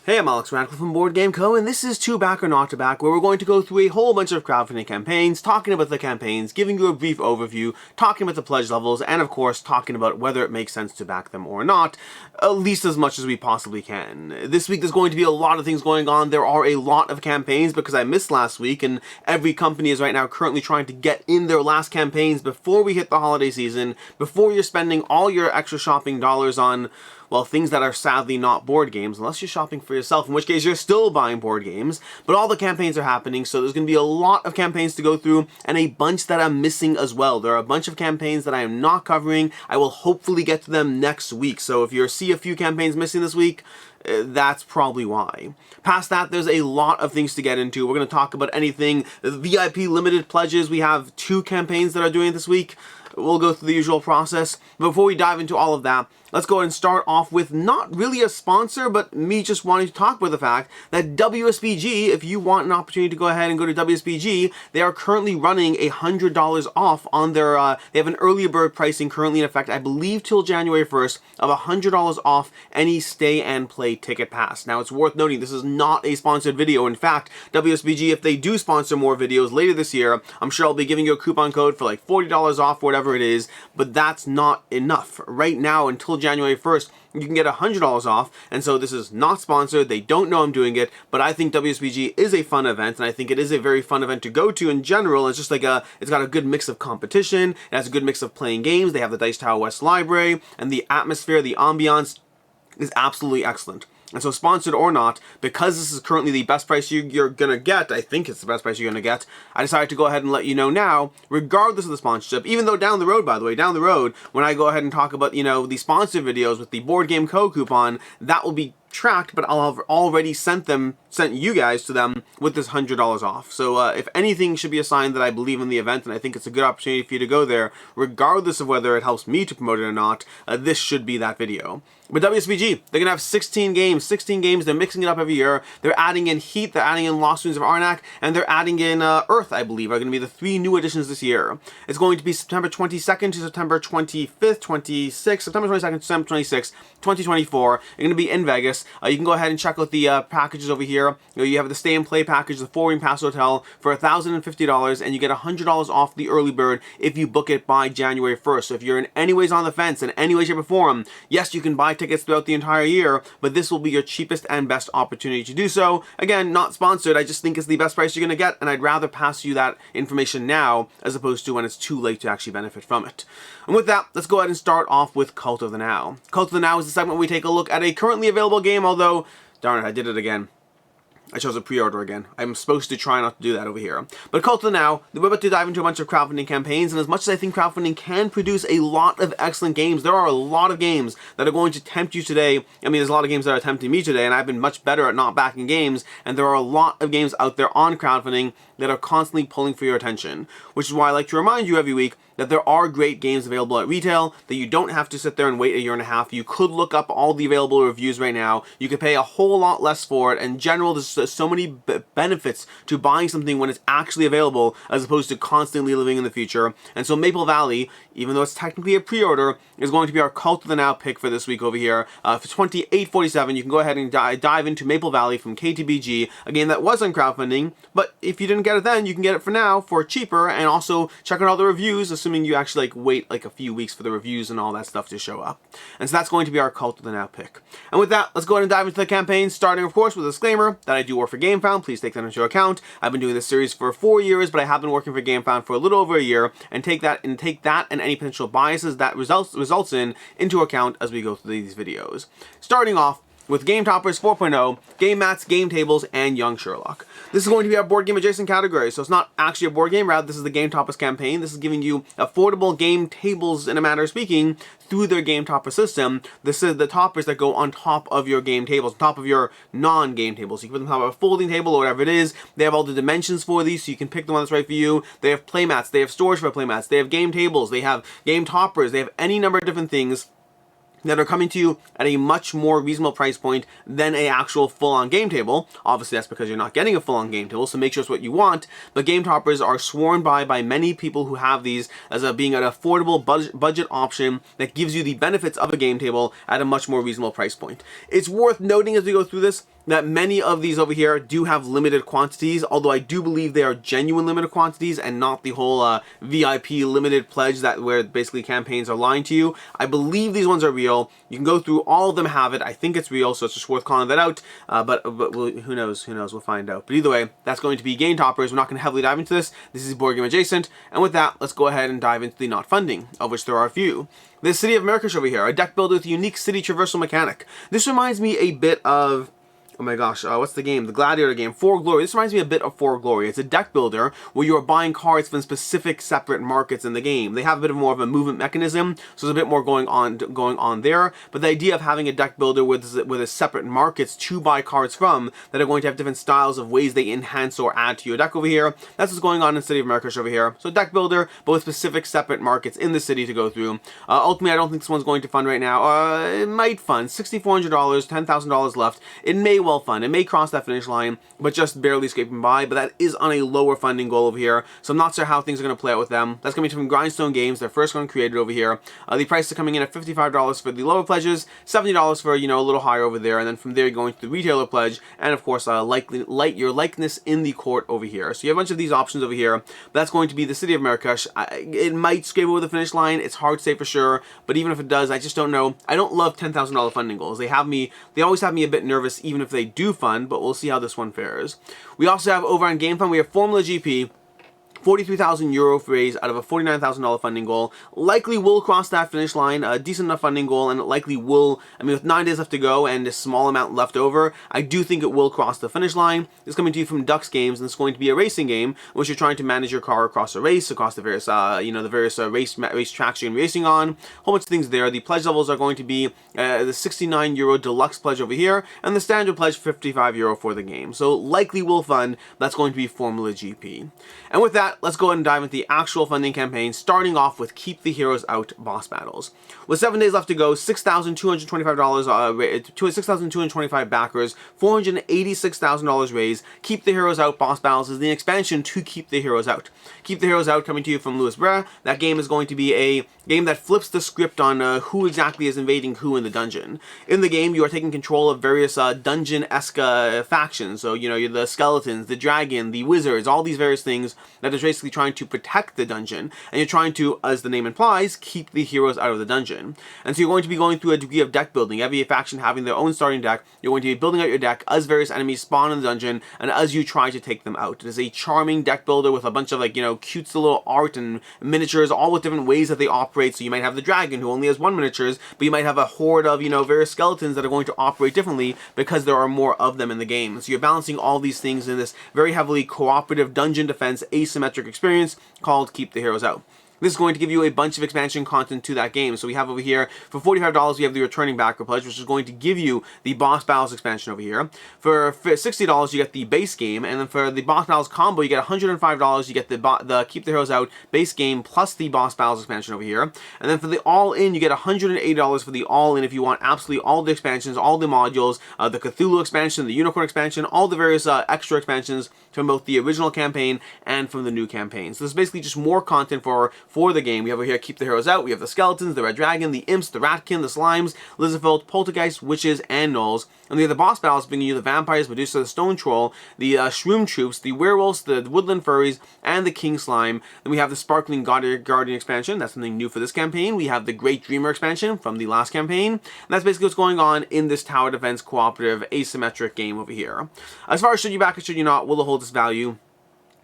Hey, I'm Alex Radcliffe from Board Game Co, and this is To Back or Not to Back, where we're going to go through a whole bunch of crowdfunding campaigns, talking about the campaigns, giving you a brief overview, talking about the pledge levels, and of course, talking about whether it makes sense to back them or not, at least as much as we possibly can. This week there's going to be a lot of things going on. There are a lot of campaigns because I missed last week, and every company is right now currently trying to get in their last campaigns before we hit the holiday season, before you're spending all your extra shopping dollars on, well, things that are sadly not board games, unless you're shopping for yourself, in which case you're still buying board games. But all the campaigns are happening, so there's going to be a lot of campaigns to go through, and a bunch that I'm missing as well. There are a bunch of campaigns that I am not covering. I will hopefully get to them next week, so if you see a few campaigns missing this week, that's probably why. Past that, there's a lot of things to get into. We're going to talk about anything. The VIP limited pledges, we have 2 campaigns that are doing it this week. We'll go through the usual process. Before we dive into all of that, let's go ahead and start off with not really a sponsor, but me just wanting to talk about the fact that WSBG, if you want an opportunity to go ahead and go to WSBG, they are currently running $100 off on their, they have an early bird pricing currently in effect, I believe till January 1st, of $100 off any stay and play ticket pass. Now, it's worth noting this is not a sponsored video. In fact, WSBG, if they do sponsor more videos later this year, I'm sure I'll be giving you a coupon code for like $40 off, whatever it is, but that's not enough. Right now, until January 1st, you can get $100 off, and so this is not sponsored. They don't know I'm doing it, but I think WSBG is a fun event, and I think it is a very fun event to go to in general. It's just like it's got a good mix of competition, it has a good mix of playing games, they have the Dice Tower West Library, and the atmosphere, the ambiance is absolutely excellent. And so, sponsored or not, because this is currently the best price you're gonna get, I think it's the best price you're gonna get, I decided to go ahead and let you know now, regardless of the sponsorship, even though down the road, by the way, down the road, when I go ahead and talk about, the sponsored videos with the Board Game Co coupon, that will be tracked, but I'll have already sent you guys to them with this $100 off. So if anything should be a sign that I believe in the event, and I think it's a good opportunity for you to go there, regardless of whether it helps me to promote it or not, this should be that video. But WSBG, they're going to have 16 games, they're mixing it up every year, they're adding in Heat, they're adding in Lost Ruins of Arnak, and they're adding in Earth, I believe, are going to be the 3 new additions this year. It's going to be September 22nd to September 25th, 26th, September 22nd to September 26th, 2024. They're going to be in Vegas. You can go ahead and check out the packages over here. You have the stay and play package, the 4-room pass hotel for $1,050, and you get $100 off the early bird if you book it by January 1st. So if you're in any ways on the fence, in any way, shape, or form, yes, you can buy tickets throughout the entire year, but this will be your cheapest and best opportunity to do so. Again, not sponsored, I just think it's the best price you're going to get, and I'd rather pass you that information now as opposed to when it's too late to actually benefit from it. And with that, let's go ahead and start off with Cult of the Now. Cult of the Now is the segment where we take a look at a currently available game, although, darn it, I did it again. I chose a pre-order again. I'm supposed to try not to do that over here. But Cult of the Now, we're about to dive into a bunch of crowdfunding campaigns, and as much as I think crowdfunding can produce a lot of excellent games, there are a lot of games that are going to tempt you today. I mean, there's a lot of games that are tempting me today, and I've been much better at not backing games, and there are a lot of games out there on crowdfunding that are constantly pulling for your attention. Which is why I like to remind you every week that there are great games available at retail, that you don't have to sit there and wait a year and a half. You could look up all the available reviews right now. You could pay a whole lot less for it. In general, there's so many benefits to buying something when it's actually available as opposed to constantly living in the future. And so Maple Valley, even though it's technically a pre-order, is going to be our Cult of the Now pick for this week over here. For $28.47, you can go ahead and dive into Maple Valley from KTBG, a game that was on crowdfunding, but if you didn't get it then, you can get it for now for cheaper, and also check out all the reviews, assuming you actually wait a few weeks for the reviews and all that stuff to show up. And so that's going to be our Cult of the Now pick. And with that, let's go ahead and dive into the campaign, starting of course with a disclaimer that I do work for Gamefound. Please take that into account. I've been doing this series for 4 years, but I have been working for Gamefound for a little over a year, and take that and any potential biases that results in into account as we go through these videos. Starting off with Game Toppers 4.0, Game Mats, Game Tables, and Young Sherlock. This is going to be our board game adjacent category, so it's not actually a board game, rather this is the Game Toppers campaign. This is giving you affordable game tables, in a manner of speaking, through their Game Topper system. This is the toppers that go on top of your game tables, on top of your non-game tables. So you can put them on top of a folding table or whatever it is. They have all the dimensions for these, so you can pick the one that's right for you. They have playmats, they have storage for playmats, they have game tables, they have game toppers, they have any number of different things that are coming to you at a much more reasonable price point than a actual full-on game table. Obviously, that's because you're not getting a full-on game table, so make sure it's what you want. But game toppers are sworn by many people who have these as being an affordable budget option that gives you the benefits of a game table at a much more reasonable price point. It's worth noting as we go through this that many of these over here do have limited quantities, although I do believe they are genuine limited quantities and not the whole VIP limited pledge that where basically campaigns are lying to you. I believe these ones are real. You can go through, all of them have it. I think it's real, so it's just worth calling that out. But who knows? Who knows? We'll find out. But either way, that's going to be game toppers. We're not going to heavily dive into this. This is board game adjacent. And with that, let's go ahead and dive into the not funding, of which there are a few. The City of Myrkesh over here, a deck builder with a unique city traversal mechanic. This reminds me a bit of, oh my gosh, what's the game? The Gladiator game, For Glory. This reminds me a bit of For Glory. It's a deck builder where you are buying cards from specific separate markets in the game. They have a bit more of a movement mechanism, so there's a bit more going on there. But the idea of having a deck builder with a separate markets to buy cards from that are going to have different styles of ways they enhance or add to your deck over here. That's what's going on in City of Myrkesh over here. So deck builder, but with specific separate markets in the city to go through. Ultimately, I don't think this one's going to fund right now. It might fund $6,400, $10,000 left. It may well fund. It may cross that finish line, but just barely scraping by. But that is on a lower funding goal over here, so I'm not sure how things are going to play out with them. That's going to be from Grindstone Games, their first one created over here. The price is coming in at $55 for the lower pledges, $70 for, you know, a little higher over there, and then from there you're going to the retailer pledge, and of course your likeness in the court over here. So you have a bunch of these options over here. But that's going to be the City of Myrkesh. It might scrape over the finish line. It's hard to say for sure, but even if it does, I just don't know. I don't love $10,000 funding goals. They always have me a bit nervous, even if they do fund, but we'll see how this one fares. We also have over on Gamefound, we have FormulaGP. 43,000 euro raise out of a $49,000 funding goal. Likely will cross that finish line, a decent enough funding goal, and it likely will, I mean, with 9 days left to go and a small amount left over, I do think it will cross the finish line. It's coming to you from Ducks Games, and it's going to be a racing game, in which you're trying to manage your car across a race, across the various, race tracks you're racing on. A whole bunch of things there. The pledge levels are going to be the 69 euro deluxe pledge over here, and the standard pledge 55 euro for the game. So likely will fund. That's going to be FormulaGP. And with that, let's go ahead and dive into the actual funding campaign, starting off with Keep the Heroes Out boss battles. With 7 days left to go, $6,225, 6,225 backers, $486,000 raised. Keep the Heroes Out boss battles is the expansion to Keep the Heroes Out. Keep the Heroes Out coming to you from Louis Brea. That game is going to be a game that flips the script on who exactly is invading who in the dungeon. In the game, you are taking control of various dungeon-esque factions. So, you know, you're the skeletons, the dragon, the wizards, all these various things that is basically trying to protect the dungeon, and you're trying to, as the name implies, keep the heroes out of the dungeon. And so you're going to be going through a degree of deck building. Every faction having their own starting deck, you're going to be building out your deck as various enemies spawn in the dungeon, and as you try to take them out. It is a charming deck builder with a bunch of, like, you know, cute little art and miniatures, all with different ways that they operate. So you might have the dragon who only has 1 miniatures, but you might have a horde of, you know, various skeletons that are going to operate differently because there are more of them in the game. So you're balancing all these things in this very heavily cooperative dungeon defense asymmetric experience called Keep the Heroes Out. This is going to give you a bunch of expansion content to that game. So we have over here, for $45, we have the Returning Backer Pledge, which is going to give you the Boss Battles expansion over here. For $60, you get the base game, and then for the Boss Battles combo, you get $105, you get the Keep the Heroes Out base game plus the Boss Battles expansion over here. And then for the All-In, you get $180 for the All-In if you want absolutely all the expansions, all the modules, the Cthulhu expansion, the Unicorn expansion, all the various extra expansions from both the original campaign and from the new campaign. So this is basically just more content for the game. We have over here Keep the Heroes Out. We have the Skeletons, the Red Dragon, the Imps, the Ratkin, the Slimes, Lizardfolk, Poltergeist, Witches, and Gnolls. And we have the boss battles bringing you the Vampires, Medusa, the Stone Troll, the Shroom Troops, the Werewolves, the Woodland Furries, and the King Slime. Then we have the Sparkling Guardian expansion. That's something new for this campaign. We have the Great Dreamer expansion from the last campaign. And that's basically what's going on in this tower defense cooperative asymmetric game over here. As far as should you back it, should you not, will it hold its value?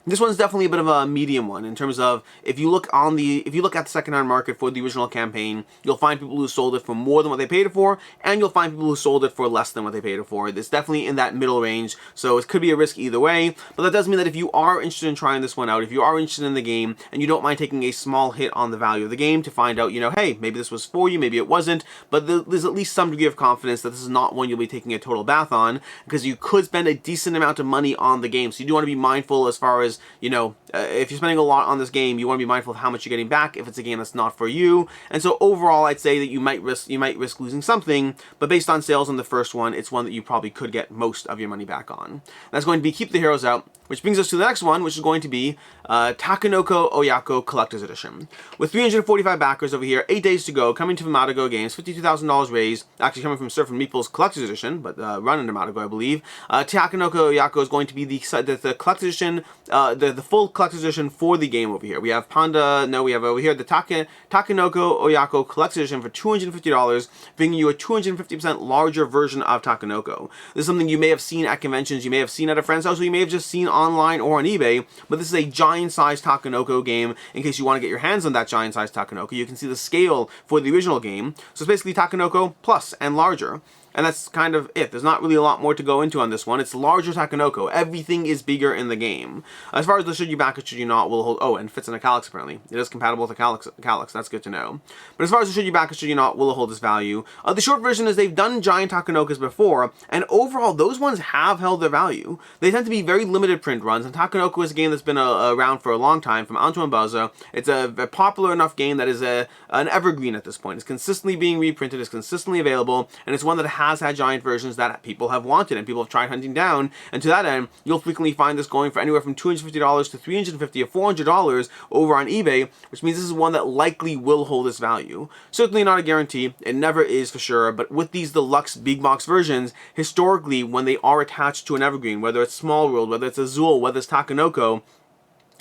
This one's definitely a bit of a medium one in terms of if you look at the secondhand market for the original campaign, you'll find people who sold it for more than what they paid it for, and you'll find people who sold it for less than what they paid it for. It's definitely in that middle range, so it could be a risk either way. But that does mean that if you are interested in trying this one out, if you are interested in the game and you don't mind taking a small hit on the value of the game to find out, you know, hey, maybe this was for you, maybe it wasn't, but there's at least some degree of confidence that this is not one you'll be taking a total bath on, because you could spend a decent amount of money on the game. So you do want to be mindful as far as you know, if you're spending a lot on this game, you want to be mindful of how much you're getting back if it's a game that's not for you. And so overall, I'd say that you might risk losing something, but based on sales on the first one, it's one that you probably could get most of your money back on. That's going to be Keep the Heroes Out, which brings us to the next one, which is going to be Takenoko Oyako Collector's Edition. With 345 backers over here, 8 days to go, coming to Matago Games, $52,000 raised, actually coming from Surf and Meeple's Collector's Edition, but run under Matago, I believe. Takenoko Oyako is going to be the Collector's Edition, the full Collector's Edition for the game over here. We have we have over here the Takenoko Oyako Collector's Edition for $250, bringing you a 250% larger version of Takenoko. This is something you may have seen at conventions, you may have seen at a friend's house, or you may have just seen online or on eBay, but this is a giant-sized Takenoko game. In case you want to get your hands on that giant-sized Takenoko, you can see the scale for the original game. So it's basically Takenoko plus and larger. And that's kind of it. There's not really a lot more to go into on this one. It's larger Takenoko. Everything is bigger in the game. As far as the should you back it, should you not, will hold... Oh, and fits in a Calyx, apparently. It is compatible with a Calyx. That's good to know. But as far as the should you back it, should you not, will hold this value. The short version is they've done giant Takenokas before, and overall, those ones have held their value. They tend to be very limited print runs, and Takenoko is a game that's been around for a long time, from Antoine Bauza. It's a popular enough game that is an evergreen at this point. It's consistently being reprinted, it's consistently available, and it's one that has had giant versions that people have wanted and people have tried hunting down. And to that end, you'll frequently find this going for anywhere from $250 to $350 or $400 over on eBay, which means this is one that likely will hold its value. Certainly not a guarantee, it never is for sure, but with these deluxe big box versions, historically, when they are attached to an evergreen, whether it's Small World, whether it's Azul, whether it's Takenoko,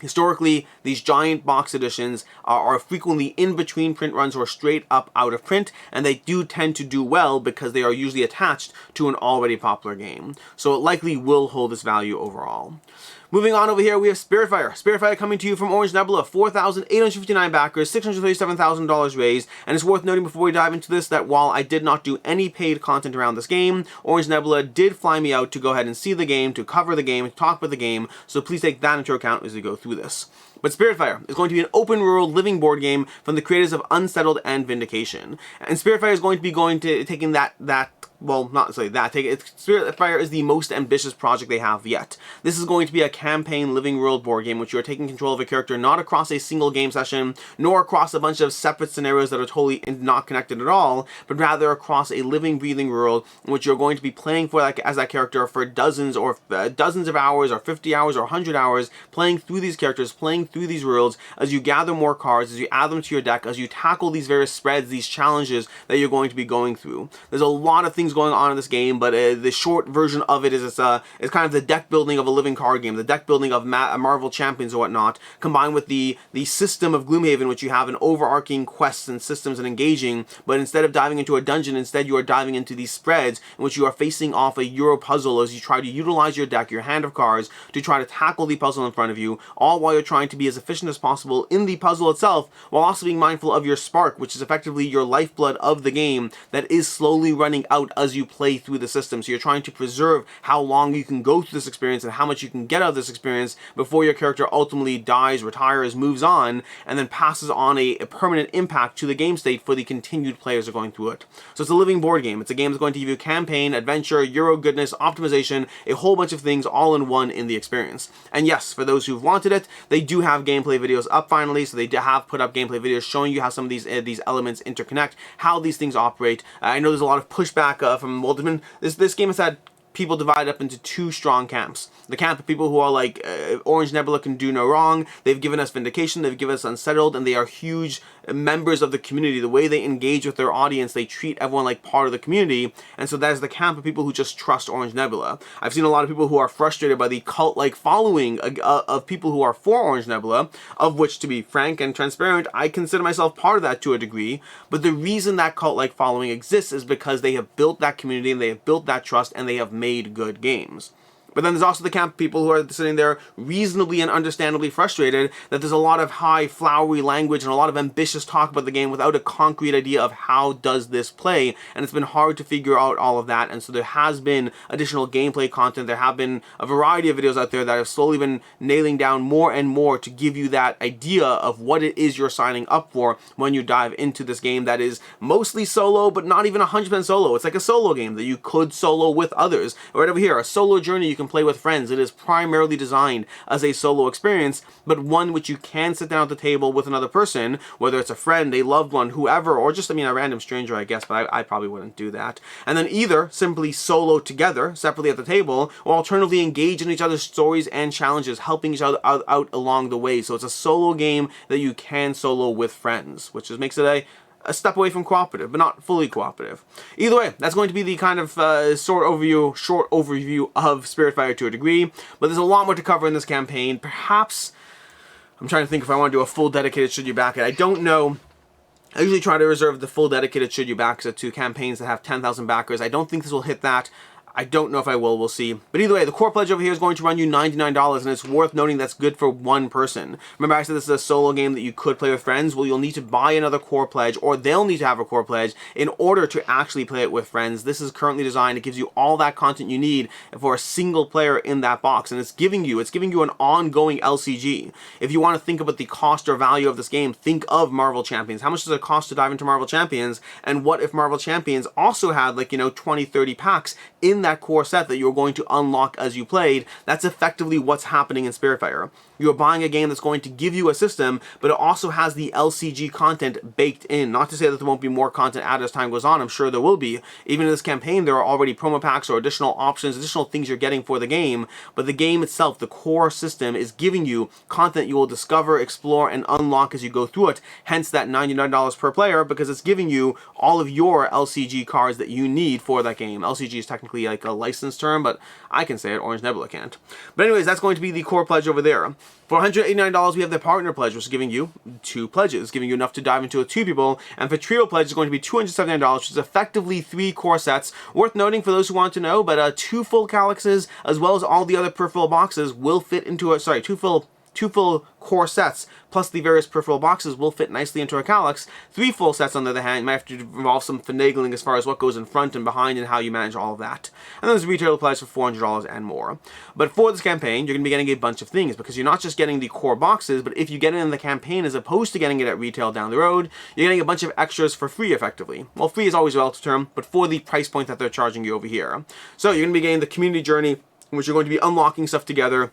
historically, these giant box editions are frequently in between print runs or straight up out of print, and they do tend to do well because they are usually attached to an already popular game. So it likely will hold its value overall. Moving on over here, we have Spiritfire. Spiritfire coming to you from Orange Nebula, 4,859 backers, $637,000 raised, and it's worth noting before we dive into this that while I did not do any paid content around this game, Orange Nebula did fly me out to go ahead and see the game, to cover the game, to talk about the game, so please take that into account as we go through this. But Spiritfire is going to be an open world living board game from the creators of Unsettled and Vindication. And Spiritfire is going to be taking well, not necessarily that. Spiritfire is the most ambitious project they have yet. This is going to be a campaign living world board game, which you are taking control of a character not across a single game session, nor across a bunch of separate scenarios that are totally not connected at all, but rather across a living, breathing world in which you're going to be playing as that character for dozens of hours, or 50 hours, or 100 hours, playing through these characters, playing through these worlds, as you gather more cards, as you add them to your deck, as you tackle these various spreads, these challenges that you're going to be going through. There's a lot of things going on in this game, but the short version of it is it's kind of the deck building of a living card game, the deck building of Marvel Champions or whatnot, combined with the system of Gloomhaven, which you have an overarching quests and systems and engaging, but instead of diving into a dungeon, instead you are diving into these spreads in which you are facing off a Euro puzzle as you try to utilize your deck, your hand of cards, to try to tackle the puzzle in front of you, all while you're trying to be as efficient as possible in the puzzle itself, while also being mindful of your spark, which is effectively your lifeblood of the game that is slowly running out as you play through the system. So you're trying to preserve how long you can go through this experience and how much you can get out of this experience before your character ultimately dies, retires, moves on, and then passes on a permanent impact to the game state for the continued players who are going through it. So it's a living board game. It's a game that's going to give you campaign, adventure, Euro goodness, optimization, a whole bunch of things all in one in the experience. And yes, for those who've wanted it, they do have gameplay videos up finally, so they have put up gameplay videos showing you how some of these elements interconnect, how these things operate. I know there's a lot of pushback from this game has had people divided up into two strong camps. The camp of people who are like, Orange Nebula can do no wrong, they've given us Vindication, they've given us Unsettled, and they are huge members of the community. The way they engage with their audience, they treat everyone like part of the community, and so that is the camp of people who just trust Orange Nebula. I've seen a lot of people who are frustrated by the cult-like following of people who are for Orange Nebula, of which, to be frank and transparent, I consider myself part of that to a degree, but the reason that cult-like following exists is because they have built that community, and they have built that trust, and they have made good games. But then there's also the camp of people who are sitting there reasonably and understandably frustrated that there's a lot of high, flowery language and a lot of ambitious talk about the game without a concrete idea of how does this play, and it's been hard to figure out all of that, and so there has been additional gameplay content. There have been a variety of videos out there that have slowly been nailing down more and more to give you that idea of what it is you're signing up for when you dive into this game that is mostly solo, but not even 100% solo. It's like a solo game that you could solo with others. Right over here, a solo journey you can can play with friends. It is primarily designed as a solo experience, but one which you can sit down at the table with another person, whether it's a friend, a loved one, whoever, or just, I mean, a random stranger, I guess, but I probably wouldn't do that. And then either simply solo together, separately at the table, or alternatively engage in each other's stories and challenges, helping each other out along the way. So it's a solo game that you can solo with friends, which just makes it a step away from cooperative, but not fully cooperative. Either way, that's going to be the kind of short overview of Spiritfire to a degree, but there's a lot more to cover in this campaign. Perhaps, I'm trying to think if I want to do a full dedicated Should You Back It. I don't know. I usually try to reserve the full dedicated Should You Back It to campaigns that have 10,000 backers. I don't think this will hit that. I don't know if I will, we'll see. But either way, the core pledge over here is going to run you $99, and it's worth noting that's good for one person. Remember I said this is a solo game that you could play with friends? Well, you'll need to buy another core pledge, or they'll need to have a core pledge in order to actually play it with friends. This is currently designed, it gives you all that content you need for a single player in that box, and it's giving you an ongoing LCG. If you want to think about the cost or value of this game, think of Marvel Champions. How much does it cost to dive into Marvel Champions? And what if Marvel Champions also had, like, 20, 30 packs in that core set that you're going to unlock as you played? That's effectively what's happening in Spiritfire. You're buying a game that's going to give you a system, but it also has the LCG content baked in. Not to say that there won't be more content added as time goes on. I'm sure there will be. Even in this campaign, there are already promo packs or additional options, additional things you're getting for the game. But the game itself, the core system, is giving you content you will discover, explore, and unlock as you go through it. Hence that $99 per player, because it's giving you all of your LCG cards that you need for that game. LCG is technically like a licensed term, but I can say it, Orange Nebula can't. But anyways, that's going to be the core pledge over there. For $189, we have the partner pledge, which is giving you 2 pledges, giving you enough to dive into with 2 people. And for trio pledge is going to be $279, which is effectively 3 core sets. Worth noting for those who want to know, but 2 full calyxes, as well as all the other peripheral boxes, will fit into a, sorry, 2 full core sets, plus the various peripheral boxes, will fit nicely into a calyx. 3 full sets, on the other hand, might have to involve some finagling as far as what goes in front and behind and how you manage all of that. And then there's a retail pledge for $400 and more. But for this campaign, you're going to be getting a bunch of things, because you're not just getting the core boxes, but if you get it in the campaign as opposed to getting it at retail down the road, you're getting a bunch of extras for free, effectively. Well, free is always a relative term, but for the price point that they're charging you over here. So you're going to be getting the community journey, in which you're going to be unlocking stuff together,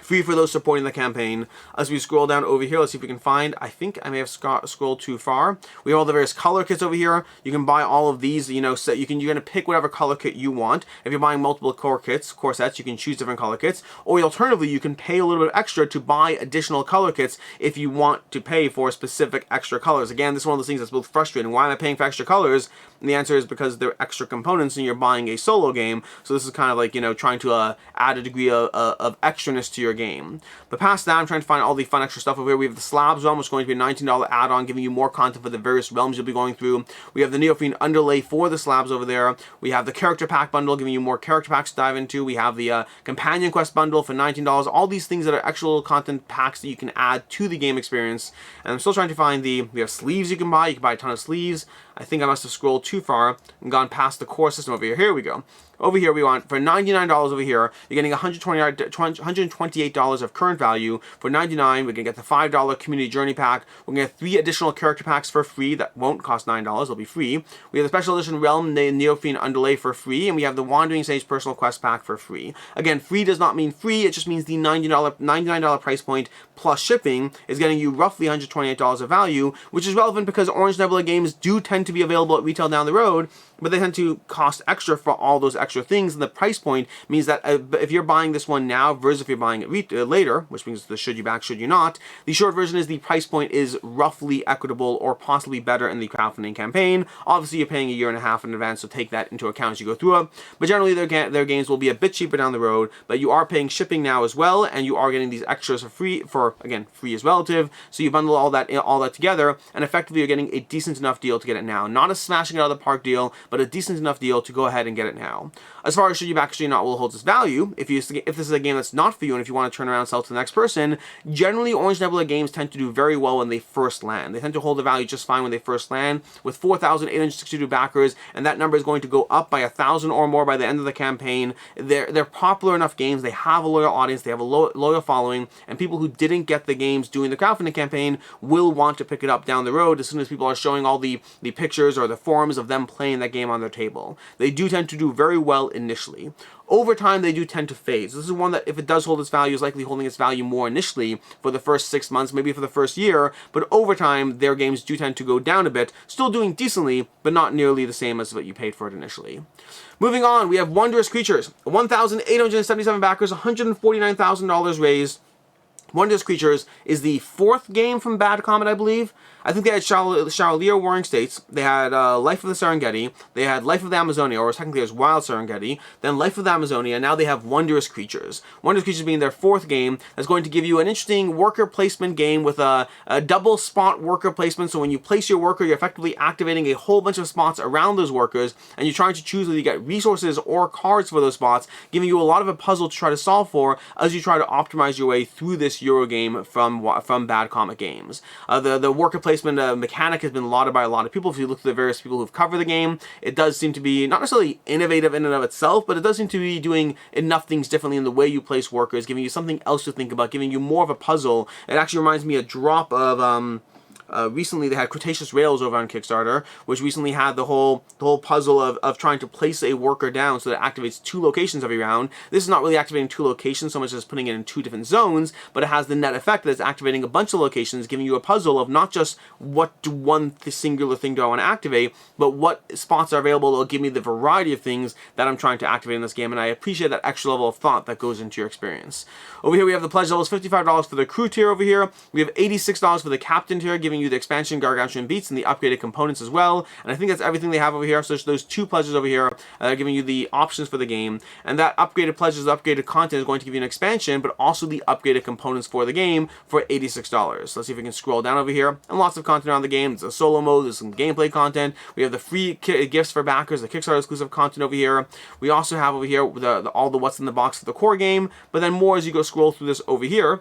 free for those supporting the campaign. As we scroll down over here, let's see if we can find, I think I may have scrolled too far. We have all the various color kits over here. You can buy all of these, so you're going to pick whatever color kit you want. If you're buying multiple core sets, you can choose different color kits. Or alternatively, you can pay a little bit extra to buy additional color kits if you want to pay for specific extra colors. Again, this is one of those things that's both frustrating. Why am I paying for extra colors? And the answer is because they're extra components and you're buying a solo game. So this is kind of like, trying to add a degree of extraness to your game. But past that, I'm trying to find all the fun extra stuff over here. We have the Slabs realm, which is going to be a $19 add-on, giving you more content for the various realms you'll be going through. We have the Neophene underlay for the Slabs over there. We have the character pack bundle, giving you more character packs to dive into. We have the companion quest bundle for $19. All these things that are actual content packs that you can add to the game experience. And I'm still trying to find we have sleeves you can buy. You can buy a ton of sleeves. I think I must have scrolled too far and gone past the core system over here. Here we go. Over here, we want, for $99 over here, you're getting $128 of current value. For $99, we can get the $5 community journey pack. We're going to get 3 additional character packs for free that won't cost $9. They'll be free. We have the special edition Realm Neophene Underlay for free, and we have the Wandering Sage personal quest pack for free. Again, free does not mean free, it just means the $99 price point plus shipping is getting you roughly $128 of value, which is relevant because Orange Nebula games do tend to be available at retail down the road, but they tend to cost extra for all those extra things, and the price point means that if you're buying this one now versus if you're buying it later, which means the should you back, should you not, the short version is the price point is roughly equitable or possibly better in the crowdfunding campaign. Obviously, you're paying a year and a half in advance, so take that into account as you go through it, but generally their games will be a bit cheaper down the road, but you are paying shipping now as well, and you are getting these extras for again, free is relative, so you bundle all that together, and effectively you're getting a decent enough deal to get it now. Not a smashing it out of the park deal, but a decent enough deal to go ahead and get it now. As far as should you back, should you not will holds its value, if this is a game that's not for you and if you want to turn around and sell to the next person, generally Orange Nebula games tend to do very well when they first land. They tend to hold the value just fine when they first land, with 4,862 backers, and that number is going to go up by 1,000 or more by the end of the campaign. They're popular enough games, they have a loyal audience, they have a loyal following, and people who didn't get the games doing the crowdfunding campaign will want to pick it up down the road as soon as people are showing all the pictures or the forums of them playing that game game on their table. They do tend to do very well initially. Over time, they do tend to phase. This is one that, if it does hold its value, is likely holding its value more initially for the first 6 months, maybe for the first year, but over time, their games do tend to go down a bit, still doing decently, but not nearly the same as what you paid for it initially. Moving on, we have Wondrous Creatures. 1,877 backers, $149,000 raised. Wondrous Creatures is the 4th game from Bad Comet, I believe. I think they had Chavalier Warring States, they had Life of the Serengeti, they had Life of the Amazonia, or technically it was Wild Serengeti, then Life of the Amazonia, and now they have Wondrous Creatures. Wondrous Creatures being their 4th game, that's going to give you an interesting worker placement game with a double spot worker placement, so when you place your worker, you're effectively activating a whole bunch of spots around those workers, and you're trying to choose whether you get resources or cards for those spots, giving you a lot of a puzzle to try to solve for as you try to optimize your way through this Euro game from Bad Comet Games. The worker placement mechanic has been lauded by a lot of people. If you look at the various people who've covered the game, it does seem to be not necessarily innovative in and of itself, but it does seem to be doing enough things differently in the way you place workers, giving you something else to think about, giving you more of a puzzle. It actually reminds me a drop of recently they had Cretaceous Rails over on Kickstarter, which recently had the whole puzzle of trying to place a worker down so that it activates 2 locations every round. This is not really activating 2 locations so much as putting it in 2 different zones, but it has the net effect that it's activating a bunch of locations, giving you a puzzle of not just singular thing do I want to activate, but what spots are available that will give me the variety of things that I'm trying to activate in this game, and I appreciate that extra level of thought that goes into your experience. Over here we have the pledge levels, $55 for the crew tier over here. We have $86 for the captain tier, giving you the expansion Gargantuan Beats and the upgraded components as well, and I think that's everything they have over here. So there's those 2 pledges over here giving you the options for the game, and that upgraded pledges, the upgraded content is going to give you an expansion, but also the upgraded components for the game for $86. Let's see if we can scroll down over here, and lots of content around the game. There's a solo mode, there's some gameplay content, we have the free gifts for backers, the Kickstarter exclusive content over here. We also have over here all the what's in the box for the core game, but then more as you go scroll through this over here.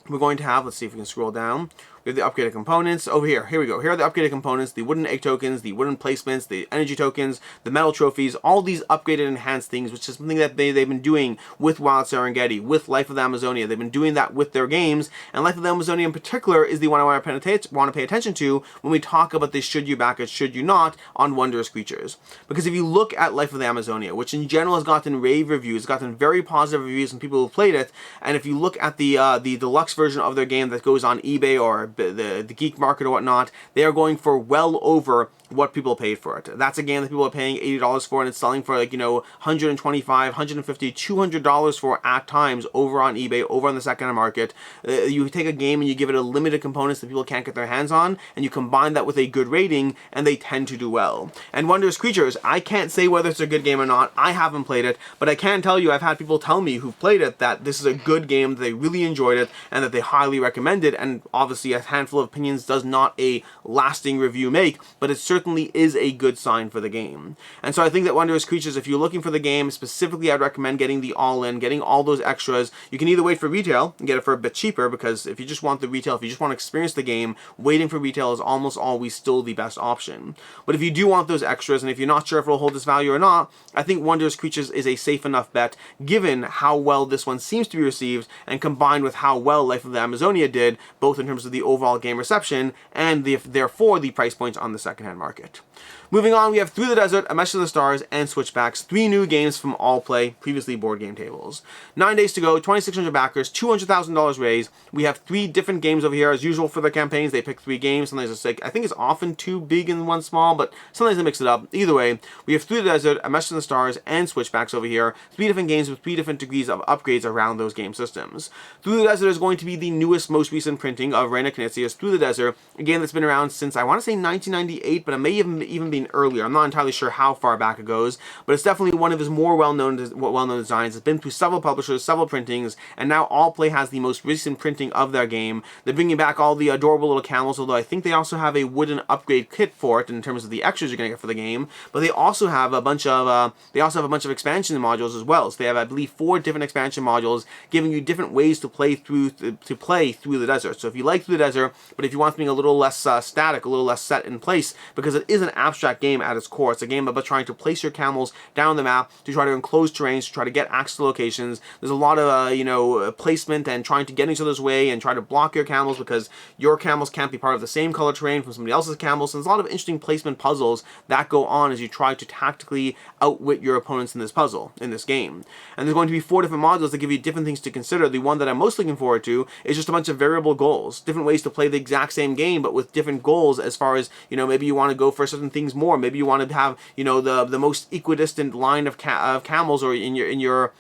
We're going to have, let's see if we can scroll down. We have the upgraded components over here. Here we go. Here are the upgraded components, the wooden egg tokens, the wooden placements, the energy tokens, the metal trophies, all these upgraded enhanced things, which is something that they've been doing with Wild Serengeti, with Life of the Amazonia. They've been doing that with their games, and Life of the Amazonia in particular is the one I want to pay attention to when we talk about the should you back it, should you not on Wondrous Creatures. Because if you look at Life of the Amazonia, which in general has gotten rave reviews, gotten very positive reviews from people who've played it, and if you look at the deluxe version of their game that goes on eBay or the geek market or whatnot, they are going for well over what people paid for it. That's a game that people are paying $80 for, and it's selling for, like, you know, $125, $150, $200 for at times over on eBay, over on the secondhand market. You take a game and you give it a limited components that people can't get their hands on, and you combine that with a good rating, and they tend to do well. And Wondrous Creatures, I can't say whether it's a good game or not. I haven't played it, but I can tell you I've had people tell me who've played it that this is a good game, that they really enjoyed it, and that they highly recommend it. And obviously a handful of opinions does not a lasting review make, but it certainly is a good sign for the game. And so I think that Wondrous Creatures, if you're looking for the game specifically, I'd recommend getting the all-in, getting all those extras. You can either wait for retail and get it for a bit cheaper, because if you just want the retail, if you just want to experience the game, waiting for retail is almost always still the best option. But if you do want those extras, and if you're not sure if it'll hold its value or not, I think Wondrous Creatures is a safe enough bet, given how well this one seems to be received, and combined with how well Life of the Amazonia did, both in terms of the overall game reception and therefore the price points on the secondhand market. Moving on, we have Through the Desert, A Message to the Stars, and Switchbacks, 3 new games from All Play, previously board game tables. 9 days to go, 2,600 backers, $200,000 raised. We have 3 different games over here. As usual for the campaigns, they pick 3 games. Sometimes it's like, I think it's often 2 big and 1 small, but sometimes they mix it up. Either way, we have Through the Desert, A Message to the Stars, and Switchbacks over here. 3 different games with 3 different degrees of upgrades around those game systems. Through the Desert is going to be the newest, most recent printing of Reina Knizia's Through the Desert, a game that's been around since, I want to say 1998, but it may have even been earlier. I'm not entirely sure how far back it goes, but it's definitely one of his more well-known designs. It's been through several publishers, several printings, and now All Play has the most recent printing of their game. They're bringing back all the adorable little camels, although I think they also have a wooden upgrade kit for it in terms of the extras you're going to get for the game. But they also have a bunch of expansion modules as well. So they have, I believe, 4 different expansion modules giving you different ways to play through the desert. So if you like Through the Desert, but if you want something a little less static, a little less set in place, because because it is an abstract game at its core. It's a game about trying to place your camels down the map to try to enclose terrains, to try to get access to locations. There's a lot of, placement and trying to get in each other's way and try to block your camels because your camels can't be part of the same color terrain from somebody else's camels. So there's a lot of interesting placement puzzles that go on as you try to tactically outwit your opponents in this puzzle, in this game. And there's going to be 4 different modules that give you different things to consider. The one that I'm most looking forward to is just a bunch of variable goals, different ways to play the exact same game, but with different goals as far as, maybe you want to go for certain things more. Maybe you want to have, the most equidistant line of camels, or in your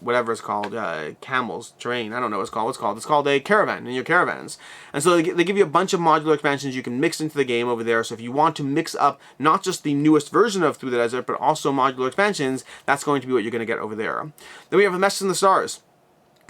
whatever it's called, camels, terrain, I don't know what it's called. It's called a caravan, in your caravans. And so they give you a bunch of modular expansions you can mix into the game over there. So if you want to mix up not just the newest version of Through the Desert, but also modular expansions, that's going to be what you're going to get over there. Then we have a Message from the Stars,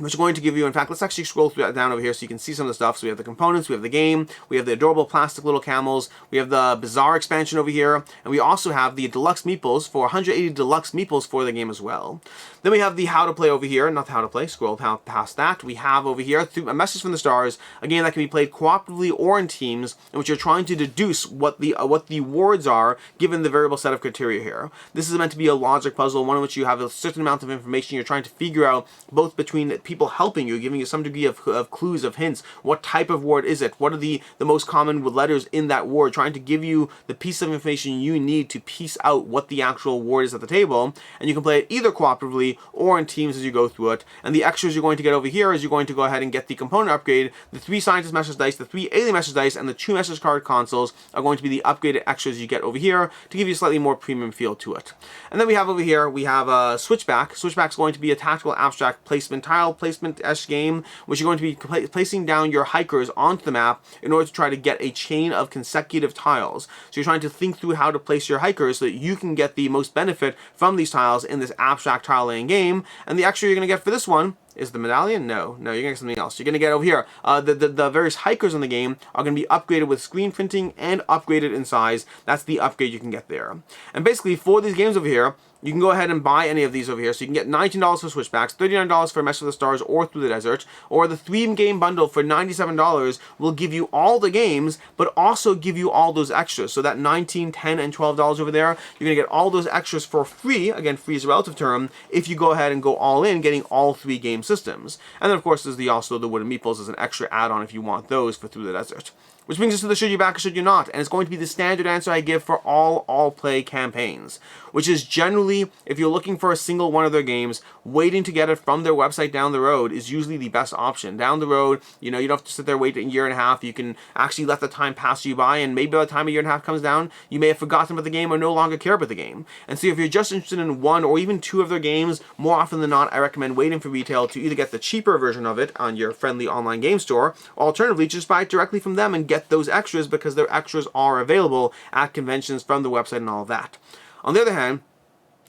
which are going to give you, in fact, let's actually scroll through that down over here so you can see some of the stuff. So we have the components, we have the game, we have the adorable plastic little camels, we have the bizarre expansion over here, and we also have the deluxe meeples for 180 deluxe meeples for the game as well. Then we have the how to play over here, not the how to play, scroll past that. We have over here a Message from the Stars, a game that can be played cooperatively or in teams, in which you're trying to deduce what the wards are given the variable set of criteria here. This is meant to be a logic puzzle, one in which you have a certain amount of information you're trying to figure out, both between people helping you, giving you some degree of clues, of hints. What type of ward is it? What are the most common letters in that ward? Trying to give you the piece of information you need to piece out what the actual ward is at the table. And you can play it either cooperatively or in teams as you go through it. And the extras you're going to get over here is you're going to go ahead and get the component upgrade. The 3 scientist message dice, the 3 alien message dice, and the 2 message card consoles are going to be the upgraded extras you get over here to give you a slightly more premium feel to it. And then we have over here, we have a Switchback. Switchback's going to be a tactical abstract placement, tile placement-esque game, which you're going to be placing down your hikers onto the map in order to try to get a chain of consecutive tiles. So you're trying to think through how to place your hikers so that you can get the most benefit from these tiles in this abstract tile laying game. And the extra you're going to get for this one is the medallion? No, you're going to get something else. You're going to get over here, the various hikers in the game are going to be upgraded with screen printing and upgraded in size. That's the upgrade you can get there. And basically, for these games over here, you can go ahead and buy any of these over here. So you can get $19 for Switchbacks, $39 for Message with the Stars or Through the Desert, or the 3-game bundle for $97 will give you all the games, but also give you all those extras. So that $19, $10, and $12 over there, you're going to get all those extras for free. Again, free is a relative term, if you go ahead and go all in, getting all 3 game systems. And then, of course, there's also the wooden meeples as an extra add-on if you want those for Through the Desert. Which brings us to the should you back or should you not, and it's going to be the standard answer I give for all play campaigns, which is generally, if you're looking for a single one of their games, waiting to get it from their website down the road is usually the best option. Down the road, you don't have to sit there wait a year and a half. You can actually let the time pass you by, and maybe by the time a year and a half comes down, you may have forgotten about the game or no longer care about the game. And so if you're just interested in 1 or even 2 of their games, more often than not, I recommend waiting for retail to either get the cheaper version of it on your friendly online game store, or alternatively, just buy it directly from them and get those extras, because their extras are available at conventions from the website and all of that. On the other hand,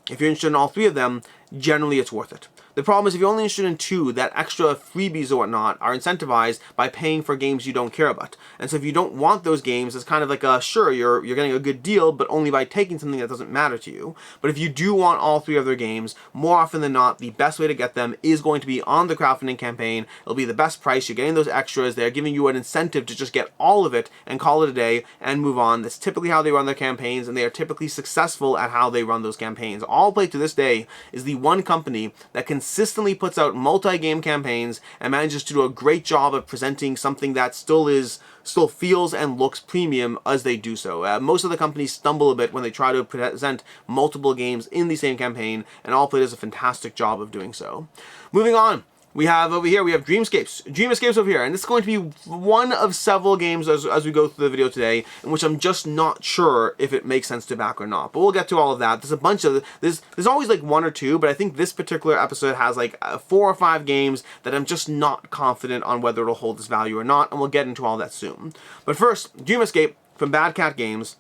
if you're interested in all 3 of them, generally it's worth it. The problem is if you're only interested in 2, that extra freebies or whatnot are incentivized by paying for games you don't care about. And so if you don't want those games, it's kind of like sure, you're getting a good deal, but only by taking something that doesn't matter to you. But if you do want all 3 of their games, more often than not, the best way to get them is going to be on the crowdfunding campaign. It'll be the best price. You're getting those extras. They're giving you an incentive to just get all of it and call it a day and move on. That's typically how they run their campaigns, and they are typically successful at how they run those campaigns. Allplay to this day is the one company that consistently puts out multi-game campaigns and manages to do a great job of presenting something that still feels and looks premium as they do so. Most of the companies stumble a bit when they try to present multiple games in the same campaign, and Allplay does a fantastic job of doing so. Moving on. We have over here, we have DreamEscape's over here, and this is going to be one of several games as we go through the video today, in which I'm just not sure if it makes sense to back or not. But we'll get to all of that. There's a bunch of, there's always like 1 or 2, but I think this particular episode has like 4 or 5 games that I'm just not confident on whether it'll hold its value or not, and we'll get into all that soon. But first, DreamEscape from Bad Cat Games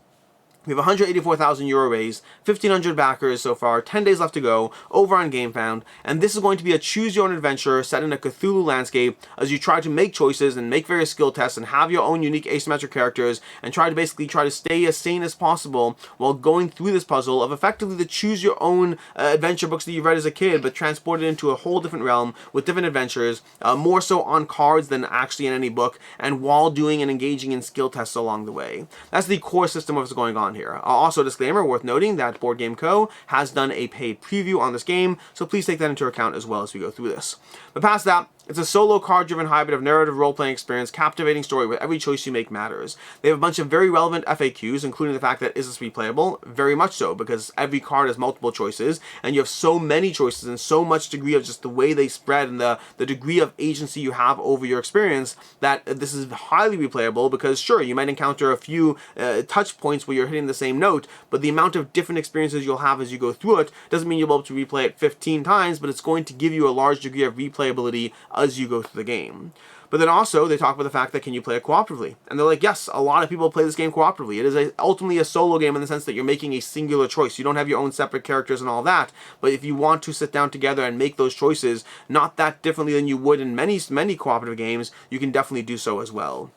We have 184,000 euro raised, 1,500 backers so far, 10 days left to go, over on Gamefound, and this is going to be a choose-your-own-adventure set in a Cthulhu landscape as you try to make choices and make various skill tests and have your own unique asymmetric characters and try to stay as sane as possible while going through this puzzle of effectively the choose-your-own adventure books that you read as a kid, but transported into a whole different realm with different adventures, more so on cards than actually in any book, and while doing and engaging in skill tests along the way. That's the core system of what's going on here. Also, a disclaimer worth noting that Board Game Co. has done a paid preview on this game, so please take that into account as well as we go through this. But past that, it's a solo card-driven hybrid of narrative role-playing experience, captivating story where every choice you make matters. They have a bunch of very relevant FAQs, including the fact that is this replayable? Very much so, because every card has multiple choices, and you have so many choices and so much degree of just the way they spread and the degree of agency you have over your experience that this is highly replayable because sure, you might encounter a few touch points where you're hitting the same note, but the amount of different experiences you'll have as you go through it doesn't mean you'll be able to replay it 15 times, but it's going to give you a large degree of replayability as you go through the game. But then also, they talk about the fact that can you play it cooperatively? And they're like, yes, a lot of people play this game cooperatively. It is ultimately a solo game in the sense that you're making a singular choice. You don't have your own separate characters and all that, but if you want to sit down together and make those choices, not that differently than you would in many cooperative games, you can definitely do so as well.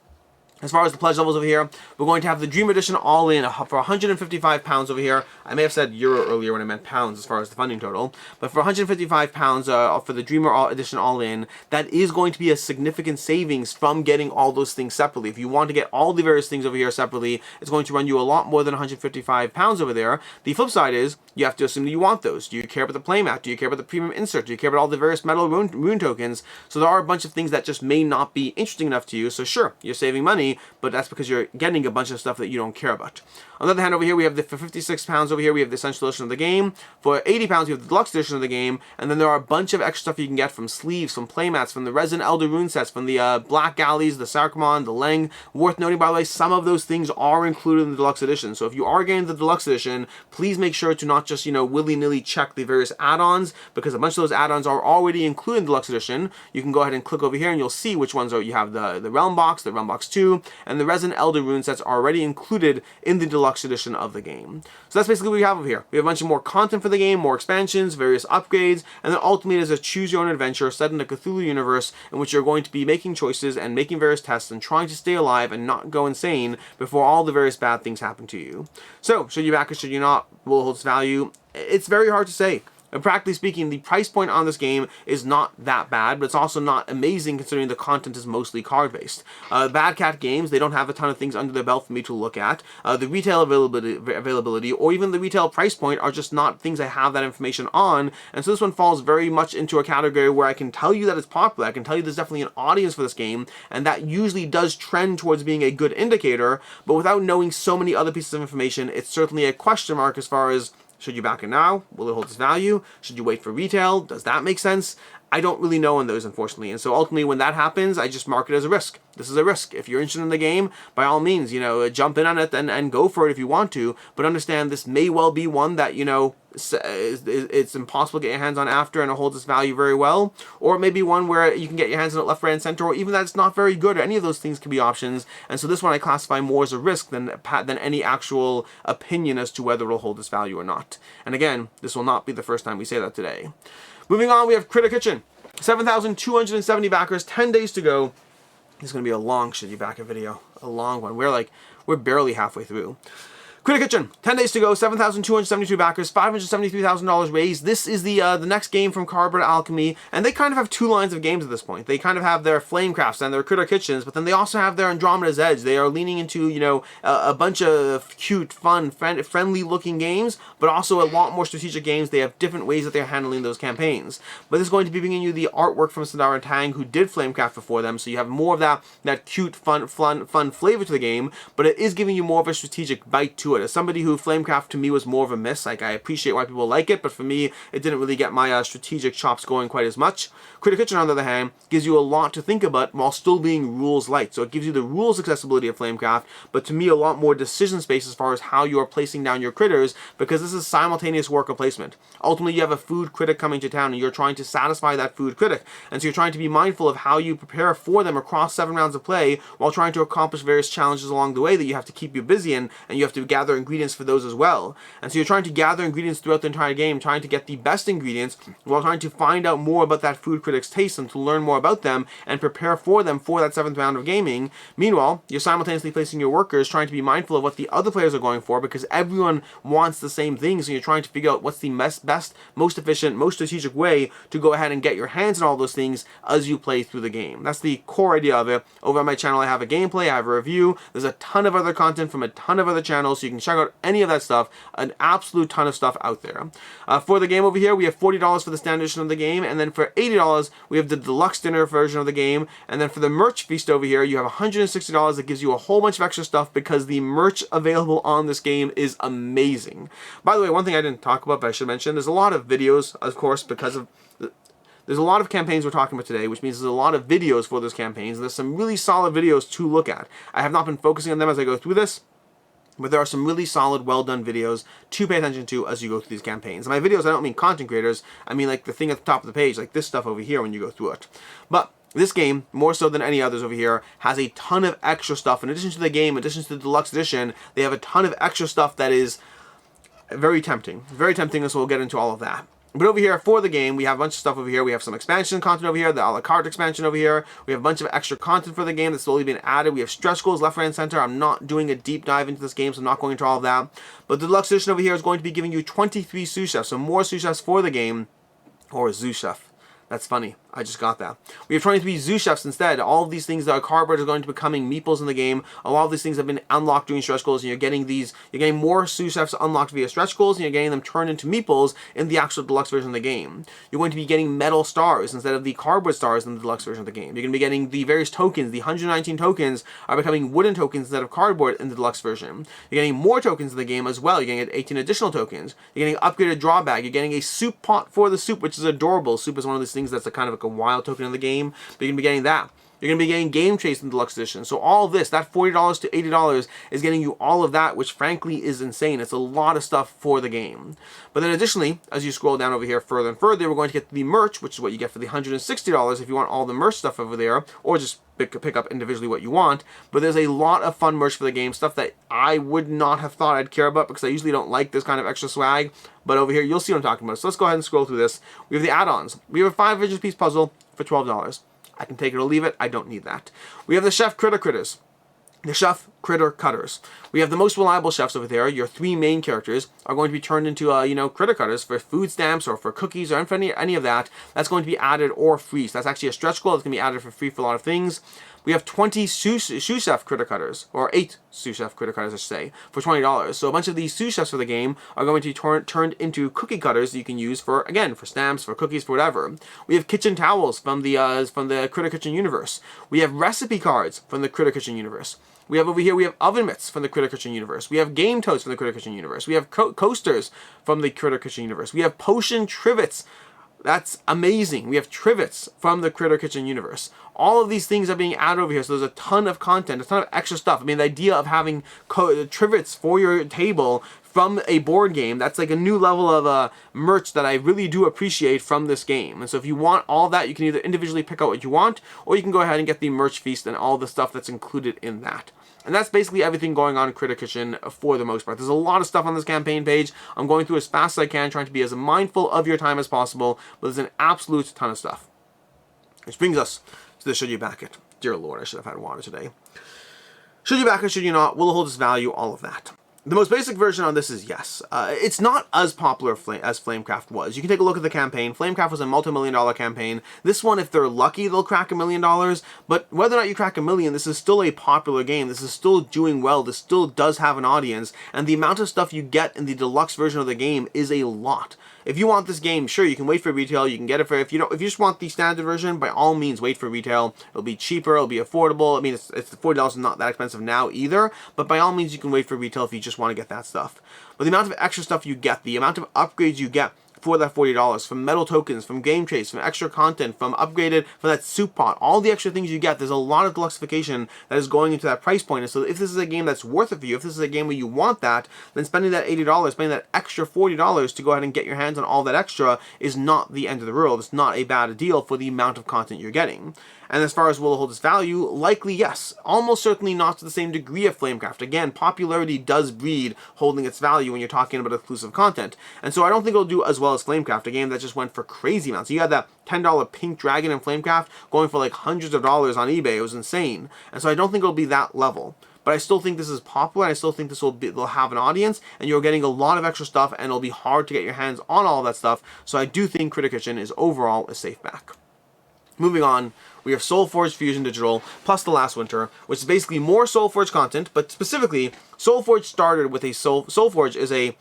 As far as the pledge levels over here, we're going to have the Dream Edition all-in for £155 over here. I may have said euro earlier when I meant pounds as far as the funding total. But for £155 for the Dreamer Edition all-in, that is going to be a significant savings from getting all those things separately. If you want to get all the various things over here separately, it's going to run you a lot more than £155 over there. The flip side is, you have to assume that you want those. Do you care about the playmat? Do you care about the premium insert? Do you care about all the various metal rune tokens? So there are a bunch of things that just may not be interesting enough to you. So sure, you're saving money, but that's because you're getting a bunch of stuff that you don't care about. On the other hand, over here, we have for £56 over here, we have the Essential Edition of the game. For £80, we have the Deluxe Edition of the game. And then there are a bunch of extra stuff you can get from sleeves, from playmats, from the Resin Elder rune sets, from the Black Galleys, the Sarkomon, the Leng. Worth noting, by the way, some of those things are included in the Deluxe Edition. So if you are getting the Deluxe Edition, please make sure to not just, willy-nilly check the various add-ons, because a bunch of those add-ons are already included in the Deluxe Edition. You can go ahead and click over here and you'll see which ones are. You have the Realm Box, the Realm Box 2, and the Resin Elder rune sets are already included in the Deluxe Edition of the game. So that's basically what we have over here. We have a bunch of more content for the game, more expansions, various upgrades, and then ultimately it is a choose-your-own-adventure set in the Cthulhu universe in which you're going to be making choices and making various tests and trying to stay alive and not go insane before all the various bad things happen to you. So, should you back or should you not? Will it hold its value? It's very hard to say. And practically speaking, the price point on this game is not that bad, but it's also not amazing considering the content is mostly card-based. Bad Cat Games, they don't have a ton of things under their belt for me to look at. The retail availability, or even the retail price point are just not things I have that information on, and so this one falls very much into a category where I can tell you that it's popular, I can tell you there's definitely an audience for this game, and that usually does trend towards being a good indicator, but without knowing so many other pieces of information, it's certainly a question mark as far as should you back it now? Will it hold its value? Should you wait for retail? Does that make sense? I don't really know on those, unfortunately. And so ultimately, when that happens, I just mark it as a risk. This is a risk. If you're interested in the game, by all means, jump in on it and go for it if you want to. But understand this may well be one that, it's impossible to get your hands on after and it holds its value very well. Or it may be one where you can get your hands on it left, right, and center, or even that it's not very good. Or any of those things can be options. And so this one I classify more as a risk than any actual opinion as to whether it'll hold its value or not. And again, this will not be the first time we say that today. Moving on, we have Critter Kitchen. 7,270 backers, 10 days to go. This is going to be a long Should You Back It video. A long one. We're barely halfway through. Critter Kitchen, 10 days to go, 7,272 backers, $573,000 raised. This is the next game from Cardboard Alchemy, and they kind of have two lines of games at this point. They kind of have their Flamecrafts and their Critter Kitchens, but then they also have their Andromeda's Edge. They are leaning into, a bunch of cute, fun, friendly-looking games, but also a lot more strategic games. They have different ways that they're handling those campaigns. But this is going to be bringing you the artwork from Sundar and Tang, who did Flamecraft before them, so you have more of that cute, fun flavor to the game, but it is giving you more of a strategic bite to it. As somebody who Flamecraft to me was more of a miss, I appreciate why people like it, but for me, it didn't really get my strategic chops going quite as much. Critter Kitchen, on the other hand, gives you a lot to think about while still being rules light. So it gives you the rules accessibility of Flamecraft, but to me, a lot more decision space as far as how you are placing down your critters, because this is simultaneous worker placement. Ultimately, you have a food critic coming to town, and you're trying to satisfy that food critic, and so you're trying to be mindful of how you prepare for them across 7 rounds of play, while trying to accomplish various challenges along the way that you have to keep you busy in, and you have to gather ingredients for those as well. And so you're trying to gather ingredients throughout the entire game, trying to get the best ingredients while trying to find out more about that food critic's taste and to learn more about them and prepare for them for that 7th round of gaming. Meanwhile, you're simultaneously placing your workers, trying to be mindful of what the other players are going for, because everyone wants the same things, and you're trying to figure out what's the best, most efficient, most strategic way to go ahead and get your hands on all those things as you play through the game. That's the core idea of it. Over on my channel I have a gameplay, I have a review, there's a ton of other content from a ton of other channels, so you can check out any of that stuff, an absolute ton of stuff out there. For the game over here, we have $40 for the standard edition of the game, and then for $80 we have the deluxe dinner version of the game, and then for the merch feast over here you have $160 that gives you a whole bunch of extra stuff because the merch available on this game is amazing. By the way, one thing I didn't talk about but I should mention, there's a lot of videos, of course, because of there's a lot of campaigns we're talking about today, which means there's a lot of videos for those campaigns, and there's some really solid videos to look at. I have not been focusing on them as I go through this, but there are some really solid, well-done videos to pay attention to as you go through these campaigns. And by videos, I don't mean content creators, I mean like the thing at the top of the page, like this stuff over here when you go through it. But this game, more so than any others over here, has a ton of extra stuff. In addition to the game, in addition to the deluxe edition, they have a ton of extra stuff that is very tempting. Very tempting, so we'll get into all of that. But over here, for the game, we have a bunch of stuff over here. We have some expansion content over here, the a la carte expansion over here. We have a bunch of extra content for the game that's slowly been added. We have stretch goals left, right, and center. I'm not doing a deep dive into this game, so I'm not going into all of that. But the deluxe edition over here is going to be giving you 23 sous chefs, so more sous chefs for the game, or sous chef. That's funny. I just got that. We have 23 zoo chefs instead. All of these things that are cardboard are going to be becoming meeples in the game. A lot of these things have been unlocked during stretch goals, and you're getting more sous chefs unlocked via stretch goals, and you're getting them turned into meeples in the actual deluxe version of the game. You're going to be getting metal stars instead of the cardboard stars in the deluxe version of the game. You're going to be getting the various tokens. The 119 tokens are becoming wooden tokens instead of cardboard in the deluxe version. You're getting more tokens in the game as well. You're getting 18 additional tokens. You're getting an upgraded draw bag. You're getting a soup pot for the soup, which is adorable. Soup is one of those things that's a kind of like a wild token in the game, but you're going to be getting that. You're going to be getting Game Chase in the Deluxe Edition. So all of this, that $40 to $80 is getting you all of that, which frankly is insane. It's a lot of stuff for the game. But then additionally, as you scroll down over here further and further, we're going to get the merch, which is what you get for the $160 if you want all the merch stuff over there, or just pick up individually what you want. But there's a lot of fun merch for the game, stuff that I would not have thought I'd care about because I usually don't like this kind of extra swag. But over here, you'll see what I'm talking about. So let's go ahead and scroll through this. We have the add-ons. We have a 5-digit piece puzzle for $12. I can take it or leave it. I don't need that. We have the Chef Critters. The Chef Critter Cutters. We have the most reliable chefs over there. Your 3 main characters are going to be turned into, critter cutters for food stamps or for cookies or for any of that. That's going to be added or free. So that's actually a stretch goal. It's going to be added for free for a lot of things. We have 20 sous chef critter cutters, or 8 sous chef critter cutters, I should say, for $20. So a bunch of these sous chefs for the game are going to be turned into cookie cutters that you can use for, again, for stamps, for cookies, for whatever. We have kitchen towels from the Critter Kitchen universe. We have recipe cards from the Critter Kitchen universe. We have over here, we have oven mitts from the Critter Kitchen universe. We have game totes from the Critter Kitchen universe. We have coasters from the Critter Kitchen universe. We have potion trivets. That's amazing. We have trivets from the Critter Kitchen universe. All of these things are being added over here, so there's a ton of content, a ton of extra stuff. I mean, the idea of having trivets for your table from a board game, that's like a new level of merch that I really do appreciate from this game. And so if you want all that, you can either individually pick out what you want, or you can go ahead and get the merch feast and all the stuff that's included in that. And that's basically everything going on in Critter Kitchen for the most part. There's a lot of stuff on this campaign page. I'm going through as fast as I can, trying to be as mindful of your time as possible, but there's an absolute ton of stuff. Which brings us to the should you back it. Dear Lord, I should have had water today. Should you back it, should you not? Will it hold its value? All of that. The most basic version on this is yes. It's not as popular as Flamecraft was. You can take a look at the campaign. Flamecraft was a multi-million-dollar campaign. This one, if they're lucky, they'll crack $1 million. But whether or not you crack $1 million, this is still a popular game. This is still doing well. This still does have an audience. And the amount of stuff you get in the deluxe version of the game is a lot. If you want this game, sure, you can wait for retail. You can get it for, if you just want the standard version, by all means, wait for retail. It'll be cheaper. It'll be affordable. I mean, it's $40 is not that expensive now either. But by all means, you can wait for retail if you just want to get that stuff. But the amount of extra stuff you get, the amount of upgrades you get for that $40, from metal tokens, from game chase, from extra content, from upgraded, from that soup pot, all the extra things you get. There's a lot of deluxification that is going into that price point. And so if this is a game that's worth it for you, if this is a game where you want that, then spending that $80, spending that extra $40 to go ahead and get your hands on all that extra is not the end of the world. It's not a bad deal for the amount of content you're getting. And as far as will it hold its value, likely yes. Almost certainly not to the same degree of Flamecraft. Again, popularity does breed holding its value when you're talking about exclusive content. And so I don't think it'll do as well as Flamecraft, a game that just went for crazy amounts. You had that $10 pink dragon in Flamecraft going for like hundreds of dollars on eBay. It was insane. And so I don't think it'll be that level. But I still think this is popular, and I still think they'll have an audience, and you're getting a lot of extra stuff, and it'll be hard to get your hands on all that stuff. So I do think Critter Kitchen is overall a safe back. Moving on, we have SolForge Fusion Digital plus The Last Winter, which is basically more SolForge content, but specifically, SolForge started with a SolForge is a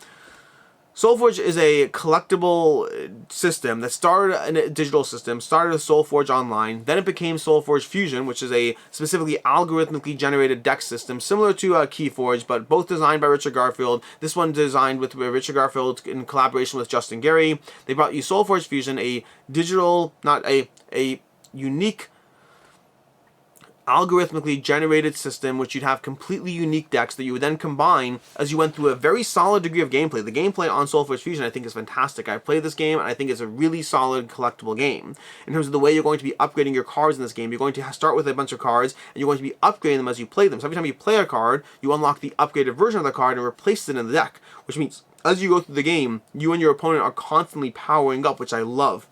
collectible system that started in a digital system, started with SolForge Online, then it became SolForge Fusion, which is a specifically algorithmically generated deck system, similar to Keyforge, but both designed by Richard Garfield. This one designed with Richard Garfield in collaboration with Justin Gary. They brought you SolForge Fusion, a digital, not a unique algorithmically generated system which you'd have completely unique decks that you would then combine as you went through a very solid degree of gameplay. The gameplay on SolForge Fusion I think is fantastic. I've played this game and I think it's a really solid collectible game. In terms of the way you're going to be upgrading your cards in this game, you're going to start with a bunch of cards and you're going to be upgrading them as you play them. So every time you play a card, you unlock the upgraded version of the card and replace it in the deck, which means as you go through the game, you and your opponent are constantly powering up, which I love.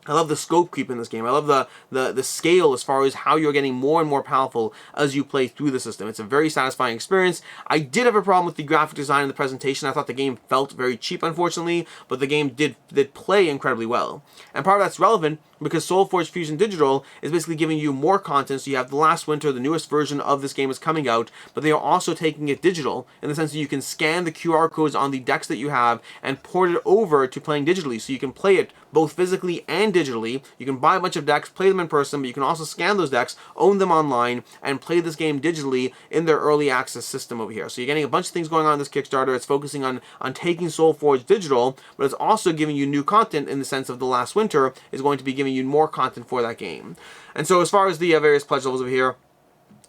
I love the scope creep in this game. I love the scale as far as how you're getting more and more powerful as you play through the system. It's a very satisfying experience. I did have a problem with the graphic design and the presentation. I thought the game felt very cheap, unfortunately, but the game did play incredibly well. And part of that's relevant because SolForge Fusion Digital is basically giving you more content. So you have The Last Winter, the newest version of this game is coming out, but they are also taking it digital in the sense that you can scan the QR codes on the decks that you have and port it over to playing digitally. So you can play it both physically and digitally. You can buy a bunch of decks, play them in person, but you can also scan those decks, own them online, and play this game digitally in their early access system over here. So you're getting a bunch of things going on in this Kickstarter. It's focusing on taking SolForge digital, but it's also giving you new content in the sense of The Last Winter is going to be giving you more content for that game. And so as far as the various pledge levels over here,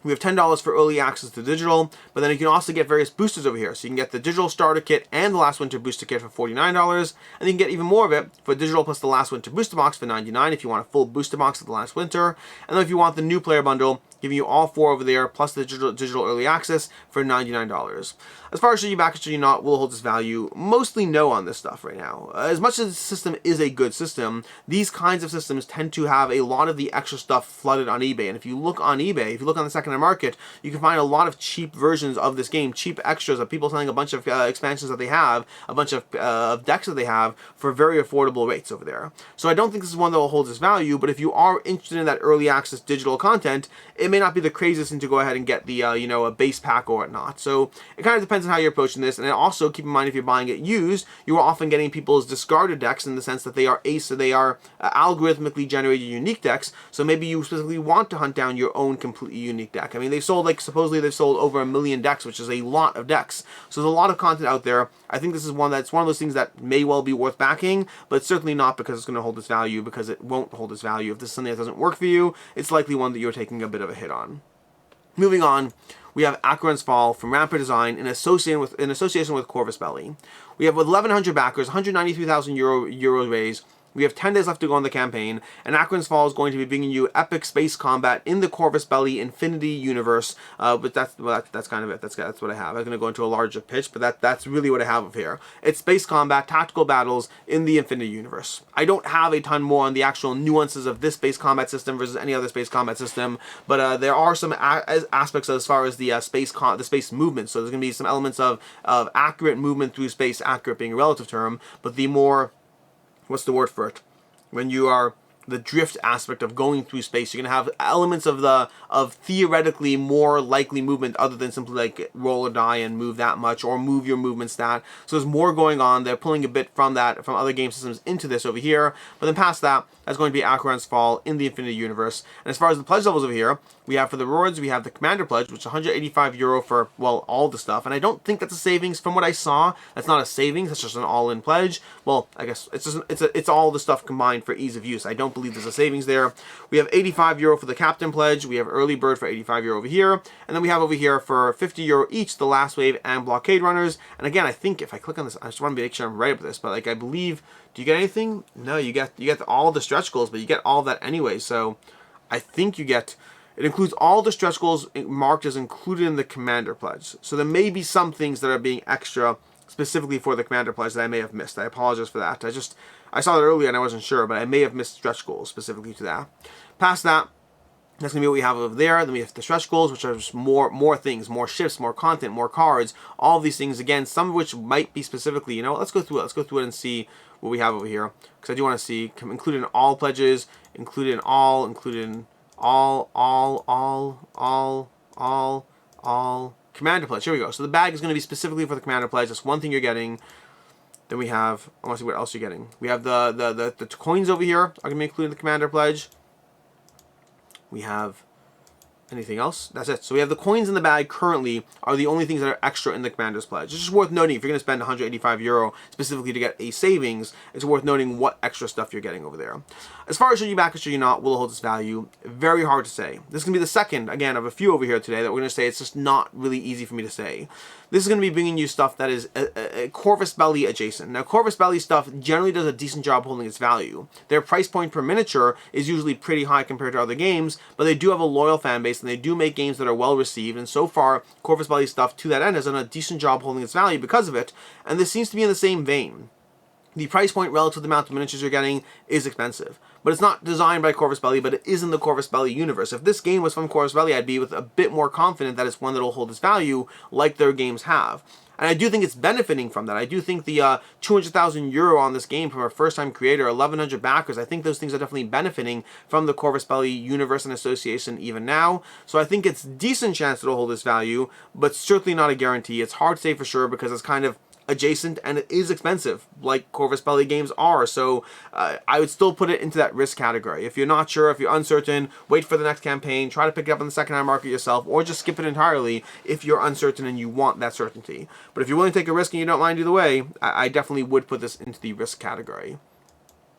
we have $10 for early access to digital, but then you can also get various boosters over here. So you can get the digital starter kit and the Last Winter booster kit for $49, and you can get even more of it for digital plus the Last Winter booster box for $99 if you want a full booster box of the Last Winter. And then if you want the new player bundle, giving you all four over there, plus the digital early access for $99. As far as should you back it, should you not, will it hold its value? Mostly no on this stuff right now. As much as the system is a good system, these kinds of systems tend to have a lot of the extra stuff flooded on eBay. And if you look on eBay, if you look on the secondary market, you can find a lot of cheap versions of this game, cheap extras of people selling a bunch of expansions that they have, a bunch of decks that they have for very affordable rates over there. So I don't think this is one that will hold its value, but if you are interested in that early access digital content, it may not be the craziest thing to go ahead and get the, a base pack or whatnot. So it kind of depends on how you're approaching this. And also keep in mind, if you're buying it used, you are often getting people's discarded decks in the sense that they are algorithmically generated unique decks. So maybe you specifically want to hunt down your own completely unique deck. I mean, they've sold, supposedly they've sold over 1 million decks, which is a lot of decks. So there's a lot of content out there. I think this is one of those things that may well be worth backing, but certainly not because it's going to hold its value, because it won't hold its value. If this is something that doesn't work for you, it's likely one that you're taking a bit of a hit on. Moving on, we have Acheron's Fall from Rampart Design in association with Corvus Belli. We have with 1,100 backers, 193,000 euros raised. We have 10 days left to go on the campaign, and Acheron's Fall is going to be bringing you epic space combat in the Corvus Belli Infinity universe. But that's kind of it. That's what I have. I'm going to go into a larger pitch, but that's really what I have of here. It's space combat, tactical battles in the Infinity universe. I don't have a ton more on the actual nuances of this space combat system versus any other space combat system, but there are some aspects as far as the space movement. So there's going to be some elements of accurate movement through space, accurate being a relative term, but the more, what's the word for it? When you are the drift aspect of going through space. You're going to have elements of theoretically more likely movement other than simply like roll a die and move that much or move your movement stat. So there's more going on. They're pulling a bit from other game systems into this over here. But then past that, that's going to be Acheron's Fall in the Infinity Universe. And as far as the pledge levels over here, we have for the rewards, we have the Commander Pledge, which is €185 for, well, all the stuff. And I don't think that's a savings from what I saw. That's not a savings. That's just an all-in pledge. Well, I guess it's all the stuff combined for ease of use. I don't believe there's a savings there. We have €85 for the Captain Pledge. We have Early Bird for €85 over here. And then we have over here for €50 each, the Last Wave and Blockade Runners. And again, I think if I click on this, I just want to make sure I'm right with this, but like I believe, do you get anything? No, you get all the stretch goals, but you get all that anyway. So I think you get, it includes all the stretch goals marked as included in the Commander Pledge. So there may be some things that are being extra specifically for the Commander Pledge that I may have missed. I apologize for that. I saw that earlier and I wasn't sure, but I may have missed stretch goals specifically to that. Past that, that's going to be what we have over there. Then we have the stretch goals, which are just more things, more ships, more content, more cards, all of these things. Again, some of which might be specifically, you know, let's go through it. Let's go through it and see what we have over here. Because I do want to see, included in all pledges, included in all, included in all, Commander Pledge. Here we go. So the bag is going to be specifically for the Commander Pledge. That's one thing you're getting. Then we have, I want to see what else you're getting. We have the coins over here are going to be included in the Commander Pledge. We have anything else? That's it. So we have the coins in the bag currently are the only things that are extra in the Commander's Pledge. It's just worth noting, if you're going to spend €185 specifically to get a savings, it's worth noting what extra stuff you're getting over there. As far as should you back or should you not, will it hold its value? Very hard to say. This is going to be the second, again, of a few over here today that we're going to say it's just not really easy for me to say. This is going to be bringing you stuff that is a Corvus Belli adjacent. Now, Corvus Belli stuff generally does a decent job holding its value. Their price point per miniature is usually pretty high compared to other games, but they do have a loyal fan base, and they do make games that are well received, and so far, Corvus Belli stuff, to that end, has done a decent job holding its value because of it, and this seems to be in the same vein. The price point relative to the amount of miniatures you're getting is expensive. But it's not designed by Corvus Belli, but it is in the Corvus Belli universe. If this game was from Corvus Belli, I'd be with a bit more confident that it's one that will hold its value like their games have. And I do think it's benefiting from that. I do think the €200,000 on this game from a first-time creator, 1,100 backers, I think those things are definitely benefiting from the Corvus Belli universe and association even now. So I think it's a decent chance it'll hold its value, but certainly not a guarantee. It's hard to say for sure because it's kind of adjacent and it is expensive like Corvus Belli games are, so I would still put it into that risk category. If you're not sure, if you're uncertain, wait for the next campaign, try to pick it up in the secondhand market yourself, or just skip it entirely if you're uncertain and you want that certainty. But if you're willing to take a risk and you don't mind either way, I definitely would put this into the risk category.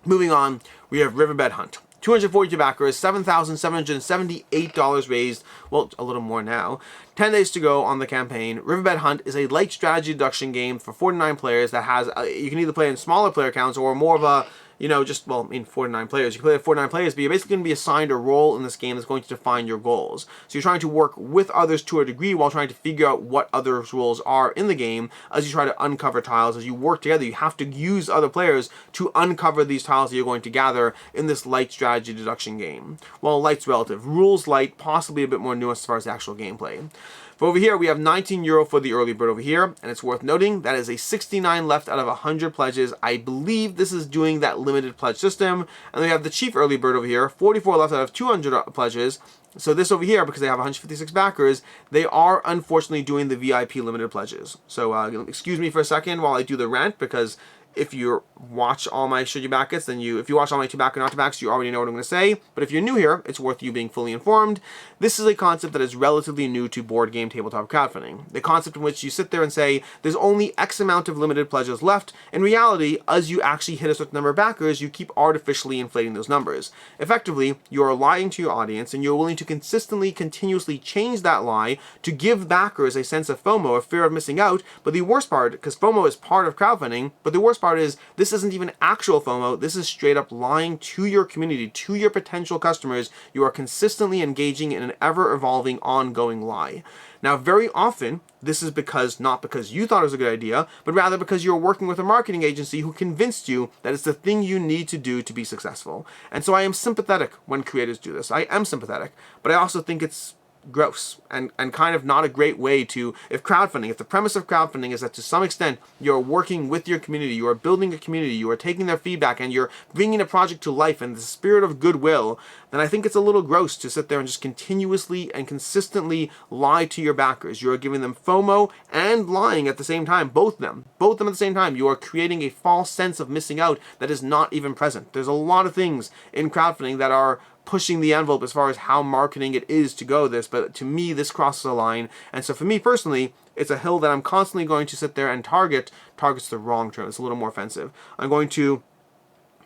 Moving on, we have Riverbed Hunt. 242 backers, $7,778 raised, well, a little more now. 10 days to go on the campaign. Riverbed Hunt is a light strategy deduction game for 49 players that has, you can either play in smaller player counts or more of a, you know, just, well, I mean, 49 players. You can play with 49 players, but you're basically going to be assigned a role in this game that's going to define your goals. So you're trying to work with others to a degree while trying to figure out what other roles are in the game as you try to uncover tiles. As you work together, you have to use other players to uncover these tiles that you're going to gather in this light strategy deduction game. Well, light's relative. Rules light, possibly a bit more nuanced as far as the actual gameplay. For over here, we have €19 for the early bird over here, and it's worth noting that is a 69 left out of 100 pledges. I believe this is doing that limited pledge system. And we have the chief early bird over here, 44 left out of 200 pledges. So this over here, because they have 156 backers, they are unfortunately doing the VIP limited pledges. So excuse me for a second while I do the rant, because if you watch all my Should You Back It's, then if you watch all my To Back or Not To Backs, you already know what I'm going to say. But if you're new here, it's worth you being fully informed. This is a concept that is relatively new to board game tabletop crowdfunding. The concept in which you sit there and say, there's only X amount of limited pledges left. In reality, as you actually hit a certain number of backers, you keep artificially inflating those numbers. Effectively, you are lying to your audience, and you're willing to continuously change that lie to give backers a sense of FOMO, a fear of missing out. But the worst part, because FOMO is part of crowdfunding, but the worst part is this isn't even actual FOMO. This is straight up lying to your community, to your potential customers. You are consistently engaging in an ever-evolving, ongoing lie. Now, very often, this is not because you thought it was a good idea, but rather because you're working with a marketing agency who convinced you that it's the thing you need to do to be successful. And so I am sympathetic when creators do this. I am sympathetic, but I also think it's gross and kind of not a great way to, if the premise of crowdfunding is that to some extent you're working with your community, you are building a community, you are taking their feedback and you're bringing a project to life in the spirit of goodwill, then I think it's a little gross to sit there and just continuously and consistently lie to your backers. You are giving them FOMO and lying at the same time, both of them at the same time. You are creating a false sense of missing out that is not even present. There's a lot of things in crowdfunding that are pushing the envelope as far as how marketing it is to go this, but to me this crosses a line, and so for me personally it's a hill that I'm constantly going to sit there and target's the wrong term, it's a little more offensive. I'm going to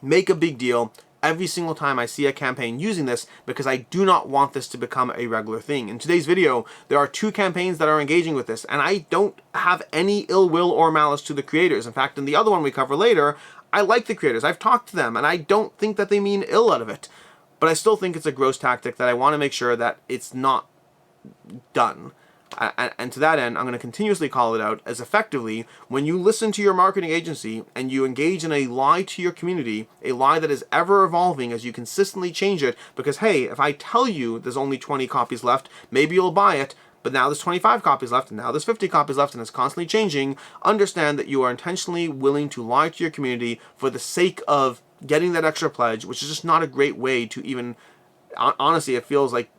make a big deal every single time I see a campaign using this, because I do not want this to become a regular thing. In today's video, there are 2 campaigns that are engaging with this, and I don't have any ill will or malice to the creators. In fact, in the other one we cover later, I like the creators, I've talked to them, and I don't think that they mean ill out of it. But I still think it's a gross tactic that I want to make sure that it's not done. And to that end, I'm going to continuously call it out as effectively when you listen to your marketing agency and you engage in a lie to your community, a lie that is ever evolving as you consistently change it, because hey, if I tell you there's only 20 copies left, maybe you'll buy it, but now there's 25 copies left, and now there's 50 copies left, and it's constantly changing. Understand that you are intentionally willing to lie to your community for the sake of getting that extra pledge, which is just not a great way to even, honestly, it feels like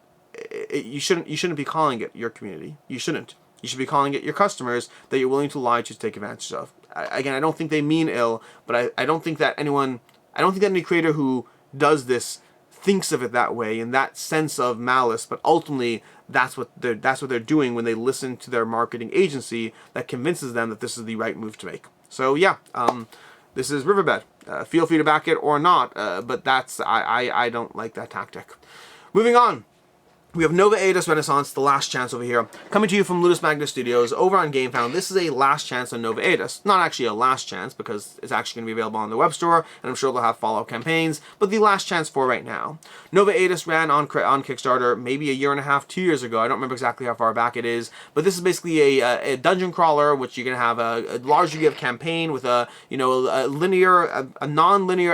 you shouldn't be calling it your community. You shouldn't. You should be calling it your customers that you're willing to lie to take advantage of. Again, I don't think they mean ill, but I don't think that any creator who does this thinks of it that way, in that sense of malice, but ultimately that's what they're doing when they listen to their marketing agency that convinces them that this is the right move to make. So yeah, this is Riverbed. Feel free to back it or not, but I don't like that tactic. Moving on. We have Nova Aetas Renaissance, the last chance over here, coming to you from Ludus Magnus Studios over on Gamefound. This is a last chance on Nova Aetas. Not actually a last chance, because it's actually going to be available on the web store, and I'm sure they'll have follow-up campaigns, but the last chance for right now. Nova Aetas ran on Kickstarter maybe a year and a half, 2 years ago. I don't remember exactly how far back it is, but this is basically a dungeon crawler, which you're going to have a large degree of campaign with a non-linear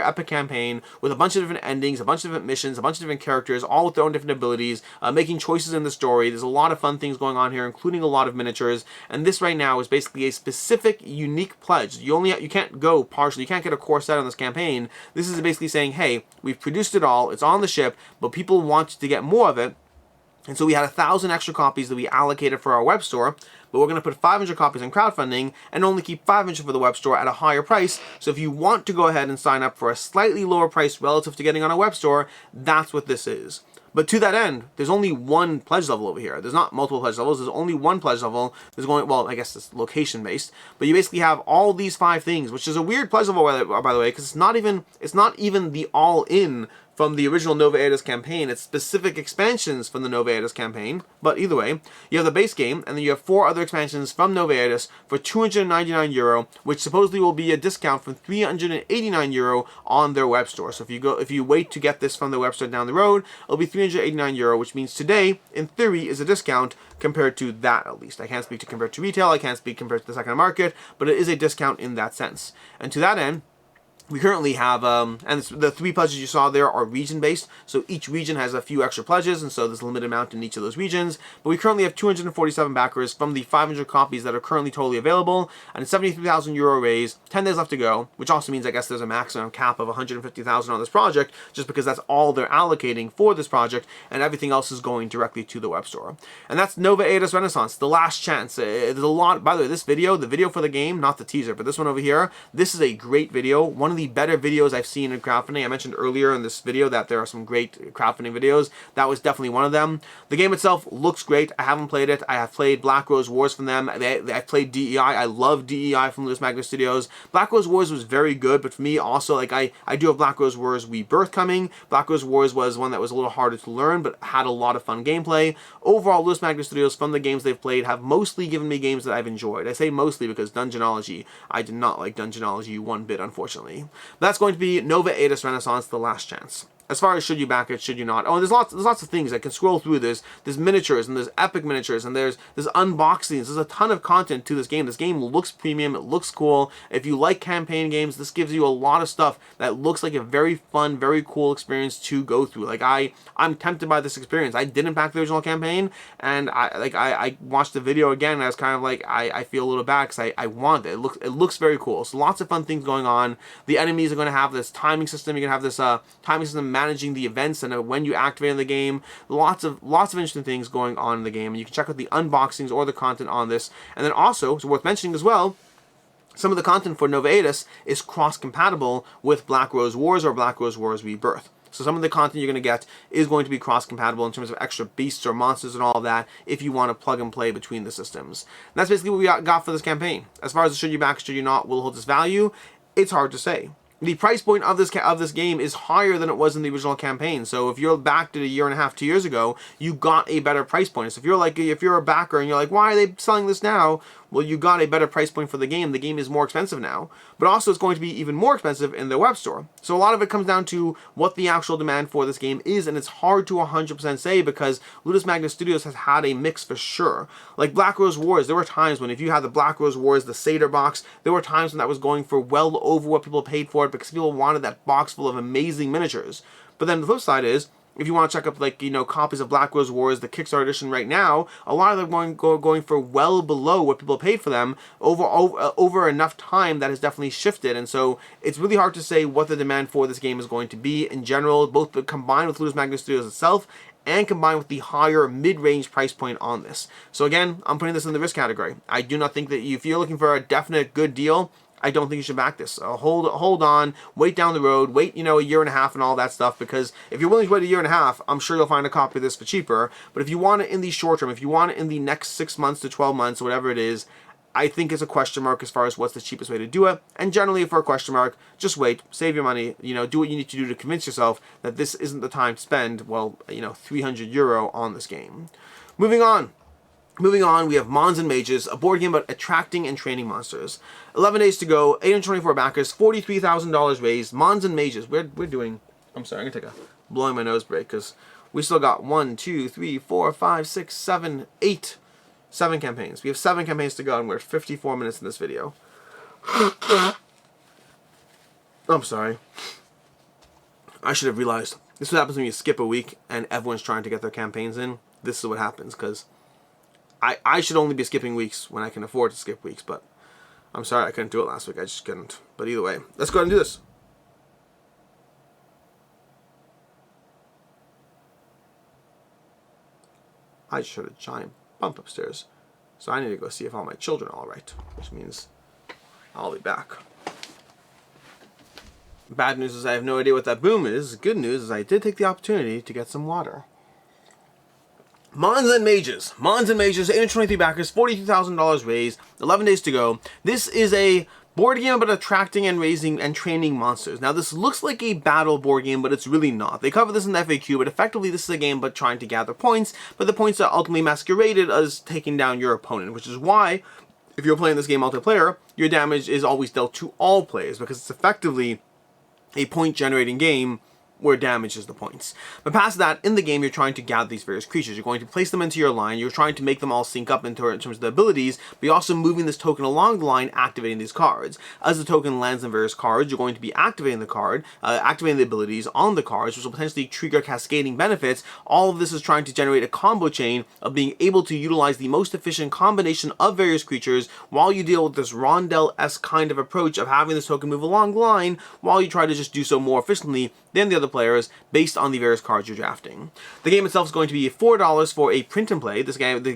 epic campaign with a bunch of different endings, a bunch of different missions, a bunch of different characters, all with their own different abilities, making choices in the story. There's a lot of fun things going on here, including a lot of miniatures, and this right now is basically a specific, unique pledge. You can't go partially, you can't get a core set on this campaign. This is basically saying, hey, we've produced it all, it's on the ship, but people want to get more of it, and so we had 1,000 extra copies that we allocated for our web store, but we're going to put 500 copies in crowdfunding and only keep 500 for the web store at a higher price. So if you want to go ahead and sign up for a slightly lower price relative to getting on a web store, that's what this is. But to that end, there's only one pledge level over here. There's not multiple pledge levels. There's only one pledge level. There's going, well, I guess it's location based, but you basically have all these 5 things, which is a weird pledge level, by the way, because it's not even the all in from the original Nova Aetas campaign. It's specific expansions from the Nova Aetas campaign. But either way, you have the base game, and then you have 4 other expansions from Nova Aetas for €299, which supposedly will be a discount from €389 on their web store. So if you wait to get this from the web store down the road, it'll be €389, which means today, in theory, is a discount compared to that, at least. I can't speak to compared to retail, I can't speak compared to the second market, but it is a discount in that sense. And to that end, we currently have, and the 3 pledges you saw there are region-based, so each region has a few extra pledges, and so there's a limited amount in each of those regions. But we currently have 247 backers from the 500 copies that are currently totally available, and a €73,000 raise, 10 days left to go, which also means I guess there's a maximum cap of 150,000 on this project, just because that's all they're allocating for this project, and everything else is going directly to the web store. And that's Nova Aetas Renaissance, the last chance. There's a lot, by the way, this video, the video for the game, not the teaser, but this one over here, this is a great video, one of the better videos I've seen in crowdfunding. I mentioned earlier in this video that there are some great crowdfunding videos. That was definitely one of them. The game itself looks great. I haven't played it. I have played Black Rose Wars from them. I've played DEI. I love DEI from Ludus Magnus Studios. Black Rose Wars was very good, but for me also, like I do have Black Rose Wars Rebirth coming. Black Rose Wars was one that was a little harder to learn, but had a lot of fun gameplay. Overall, Ludus Magnus Studios, from the games they've played, have mostly given me games that I've enjoyed. I say mostly because Dungeonology, I did not like Dungeonology one bit, unfortunately. That's going to be Nova Aetas Renaissance, the last chance. as far as should you back it, should you not? Oh, there's lots of things I can scroll through. There's miniatures, and there's epic miniatures, and there's unboxings. There's a ton of content to this game. This game looks premium. It looks cool. If you like campaign games, this gives you a lot of stuff that looks like a very fun, very cool experience to go through. Like I'm tempted by this experience. I didn't back the original campaign, and I watched the video again, and I was kind of like, I feel a little bad because I want it. It looks very cool. So lots of fun things going on. The enemies are going to have this timing system. You're going to have this timing system managing the events and when you activate in the game. Lots of interesting things going on in the game, and you can check out the unboxings or the content on this. And then also, it's worth mentioning as well, some of the content for Nova Aetas is cross-compatible with Black Rose Wars or Black Rose Wars Rebirth. So some of the content you're going to get is going to be cross-compatible in terms of extra beasts or monsters and all of that if you want to plug and play between the systems. And that's basically what we got for this campaign. As far as the should you back, should you not will hold its value, it's hard to say. The price point of this game is higher than it was in the original campaign. So if you're backed it a year and a half, 2 years ago, you got a better price point. So if you're a backer and you're like, why are they selling this now? Well, you got a better price point for the game. The game is more expensive now. But also it's going to be even more expensive in the web store. So a lot of it comes down to what the actual demand for this game is, and it's hard to 100% say because Ludus Magnus Studios has had a mix for sure. Like Black Rose Wars, there were times when if you had the Black Rose Wars, the Seder box, there were times when that was going for well over what people paid for it because people wanted that box full of amazing miniatures. But then the flip side is, if you want to check up, like, copies of Black Rose Wars, the Kickstarter edition right now, a lot of them are going for well below what people paid for them over enough time that has definitely shifted. And so it's really hard to say what the demand for this game is going to be in general, both combined with Ludus Magnus Studios itself and combined with the higher mid-range price point on this. So again, I'm putting this in the risk category. I do not think that if you're looking for a definite good deal, I don't think you should back this. Hold on, wait down the road, wait, a year and a half and all that stuff, because if you're willing to wait a year and a half, I'm sure you'll find a copy of this for cheaper. But if you want it in the short term, if you want it in the next 6 months to 12 months, whatever it is, I think it's a question mark as far as what's the cheapest way to do it. And generally, for a question mark, just wait, save your money, do what you need to do to convince yourself that this isn't the time to spend, well, 300 euro on this game. Moving on, we have Mons and Mages, a board game about attracting and training monsters. 11 days to go, 824 backers, $43,000 raised. Mons and Mages, we're doing, I'm sorry, I'm going to take a blowing my nose break because we still got 1, 2, 3, 4, 5, 6, 7, 8, 7 campaigns. We have 7 campaigns to go and we're 54 minutes in this video. I'm sorry. I should have realized. This is what happens when you skip a week and everyone's trying to get their campaigns in. This is what happens because I should only be skipping weeks when I can afford to skip weeks, but I'm sorry I couldn't do it last week. I just couldn't. But either way, let's go ahead and do this. I just heard a giant bump upstairs, so I need to go see if all my children are all right, which means I'll be back. Bad news is I have no idea what that boom is. Good news is I did take the opportunity to get some water. Mons and Mages. Mons and Mages, 823 backers, $42,000 raised, 11 days to go. This is a board game about attracting and raising and training monsters. Now, this looks like a battle board game, but it's really not. They cover this in the FAQ, but effectively this is a game about trying to gather points, but the points are ultimately masqueraded as taking down your opponent, which is why, if you're playing this game multiplayer, your damage is always dealt to all players, because it's effectively a point-generating game where damage is the points. But past that, in the game, you're trying to gather these various creatures. You're going to place them into your line. You're trying to make them all sync up in terms of the abilities, but you're also moving this token along the line, activating these cards. As the token lands in various cards, you're going to be activating the card, activating the abilities on the cards, which will potentially trigger cascading benefits. All of this is trying to generate a combo chain of being able to utilize the most efficient combination of various creatures while you deal with this Rondel-esque kind of approach of having this token move along the line while you try to just do so more efficiently than the other players based on the various cards you're drafting. The game itself is going to be $4 for a print and play. This game, the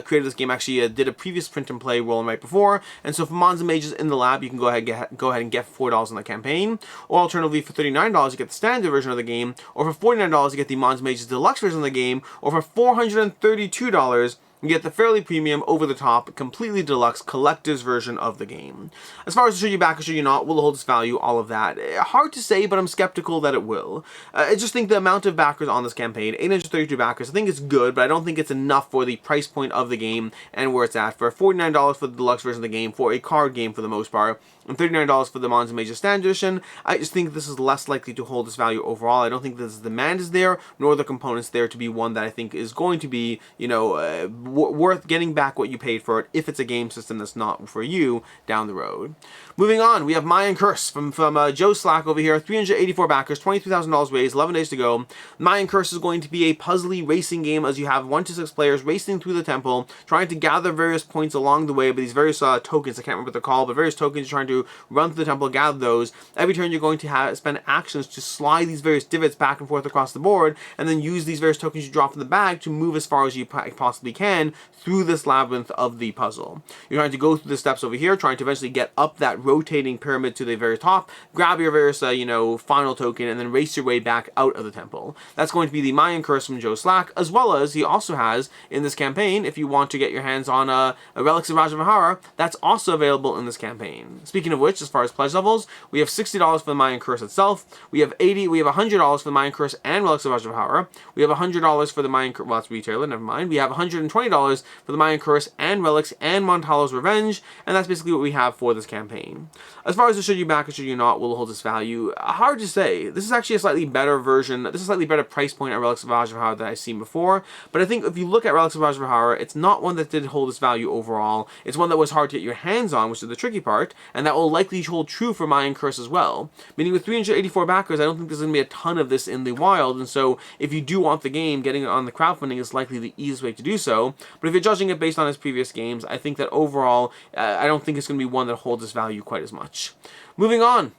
creator of this game actually did a previous print and play roll right before, and so for Mons and Mages in the lab, you can go ahead and get $4 on the campaign, or alternatively for $39 you get the standard version of the game, or for $49 you get the Mons and Mages deluxe version of the game, or for $432 you get the fairly premium, over-the-top, completely deluxe collector's version of the game. As far as should you back or should you not, will it hold its value, all of that. Hard to say, but I'm skeptical that it will. I just think the amount of backers on this campaign, 832 backers, I think it's good, but I don't think it's enough for the price point of the game and where it's at. For $49 for the deluxe version of the game, for a card game for the most part, and $39 for the Mons And Mages Standard Edition. I just think this is less likely to hold its value overall. I don't think the demand is there, nor the components there to be one that I think is going to be, you know, worth getting back what you paid for it if it's a game system that's not for you down the road. Moving on, we have Mayan Curse from Joe Slack over here. 384 backers, $23,000 raised, 11 days to go. Mayan Curse is going to be a puzzly racing game as you have 1 to 6 players racing through the temple, trying to gather various points along the way, but these various tokens, I can't remember what they're called, but various tokens, you're trying to run through the temple, gather those. Every turn you're going to spend actions to slide these various divots back and forth across the board, and then use these various tokens you drop in the bag to move as far as you possibly can through this labyrinth of the puzzle. You're trying to go through the steps over here, trying to eventually get up that rotating pyramid to the very top, grab your various, you know, final token, and then race your way back out of the temple. That's going to be the Mayan Curse from Joe Slack, as well as he also has, in this campaign, if you want to get your hands on a Relics of Rajavihara, that's also available in this campaign. Speaking of which, as far as pledge levels, we have $60 for the Mayan Curse itself, we have $100 for the Mayan Curse and Relics of Rajavihara, we have $100 for the Mayan Curse, well, that's retailer, never mind, we have $120 for the Mayan Curse and Relics and Montalo's Revenge, and that's basically what we have for this campaign. As far as the should you back or should you not will hold its value, hard to say. This is actually a slightly better version, this is a slightly better price point at Relics of Rajavihara that I've seen before, but I think if you look at Relics of Rajavihara, it's not one that did hold its value overall. It's one that was hard to get your hands on, which is the tricky part, and that will likely hold true for Mayan Curse as well. Meaning with 384 backers, I don't think there's going to be a ton of this in the wild, and so if you do want the game, getting it on the crowdfunding is likely the easiest way to do so. But if you're judging it based on its previous games, I think that overall, I don't think it's going to be one that holds its value quite as much. Moving on,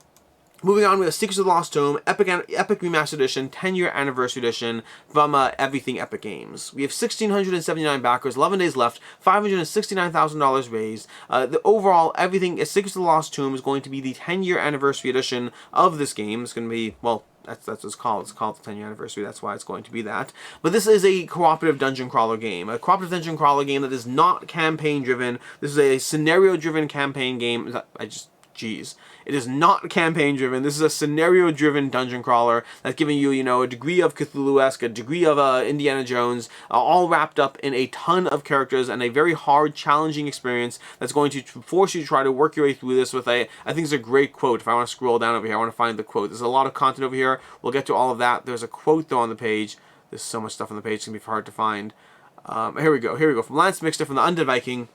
we have Secrets of the Lost Tome, Epic Remastered Edition, 10-year Anniversary Edition from Everything Epic Games. We have 1,679 backers, 11 days left, $569,000 raised. The overall, Secrets of the Lost Tome is going to be the 10-year Anniversary Edition of this game. It's going to be, well, that's what it's called. It's called the 10-year anniversary. That's why it's going to be that. But this is a cooperative dungeon crawler game. A cooperative dungeon crawler game that is not campaign driven. This is a scenario driven campaign game. It is not campaign driven. This is a scenario driven dungeon crawler that's giving you, you know, a degree of Cthulhu-esque, a degree of Indiana Jones, all wrapped up in a ton of characters and a very hard, challenging experience that's going to force you to try to work your way through this with I think it's a great quote. If I want to scroll down over here, I want to find the quote. There's a lot of content over here. We'll get to all of that. There's a quote though on the page. There's so much stuff on the page, it's going to be hard to find. Here we go. From Lance Mixter from the Undead Viking.